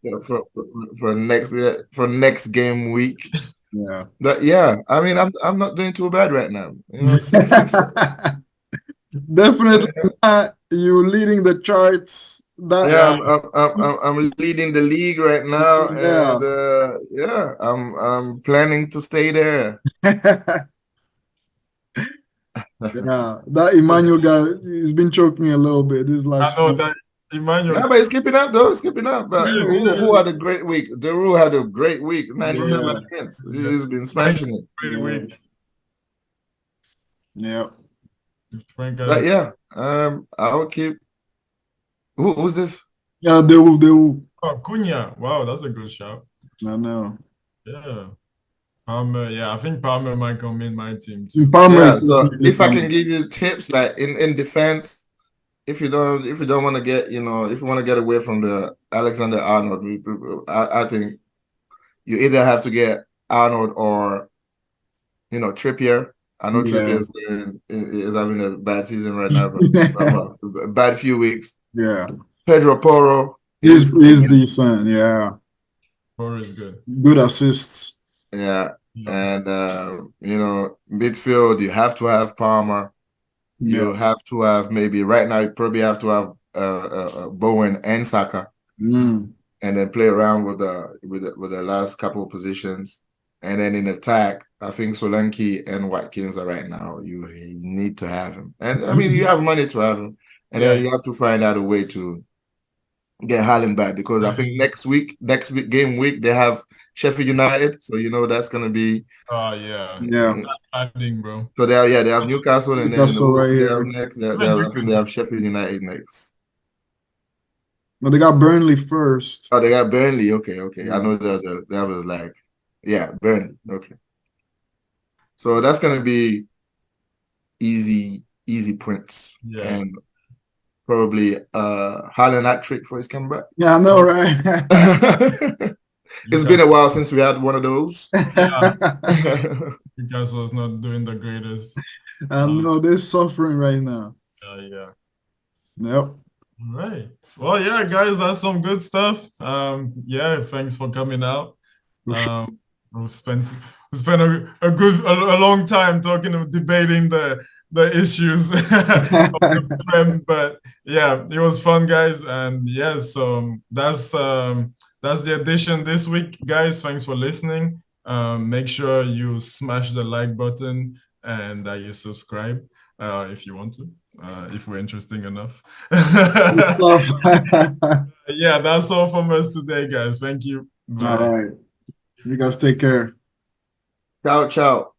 next game week. Yeah. But yeah, I mean, I'm not doing too bad right now. You know, six. Definitely not. You leading the charts. That Yeah, Yeah. I'm leading the league right now, yeah. and yeah, I'm planning to stay there. Yeah. That Emmanuel guy, he's been choking a little bit this I last know few. that Emmanuel. Yeah, but it's keeping up though. It's keeping up. But Yeah, who had a great week? Deru had a great week. 97 Yeah. minutes. He's been smashing it. Great Yeah. week. Yeah. Frank But has yeah, I will keep. Who's this? Yeah, they will. oh, Cunha. Wow, that's a good shout. I know. Yeah. Palmer. Yeah, I think Palmer might come in my team too. Palmer is Yeah. So definitely if I can coming. give you tips, like in defense, if you don't want to get, if you want to get away from the Alexander Arnold, I think you either have to get Arnold or Trippier. I know Yeah. Trippier is having a bad season right now, but a bad few weeks. Yeah. Pedro Porro He's is decent. Yeah. Four is good. Good assists. yeah, Yeah. and midfield you have to have Palmer. You Yeah. have to have maybe right now you probably have to have Bowen and Saka, Mm. and then play around with the last couple of positions. And then in attack, I think Solanke and Watkins are right now. You need to have him, and I mean you have money to have him, and Yeah. then you have to find out a way to get Haaland back because I think next week game week they have Sheffield United, so that's gonna be Oh yeah. Yeah. Adding, bro. so they have Newcastle, and then Newcastle right who they have here. next. I think they Newcastle. have Sheffield United next. But they got Burnley first. Oh, they got Burnley. Okay. Yeah. I know that was like, yeah, Burnley. Okay. So that's gonna be easy points. Yeah. And probably Haaland hat trick for his comeback. Yeah, I know, right? It's been a while since we had one of those. Yeah. Newcastle's not doing the greatest. I know they're suffering right now. Yeah. Yep. All right. Well, yeah, guys, that's some good stuff. Yeah, thanks for coming out. We've spent a long time debating the issues of the Prem, but yeah, it was fun, guys, and yes, so that's the edition this week, guys. Thanks for listening. Make sure you smash the like button and that you subscribe if you want to. If we're interesting enough. Yeah, that's all from us today, guys. Thank you. Bye. All right. You guys take care. Ciao.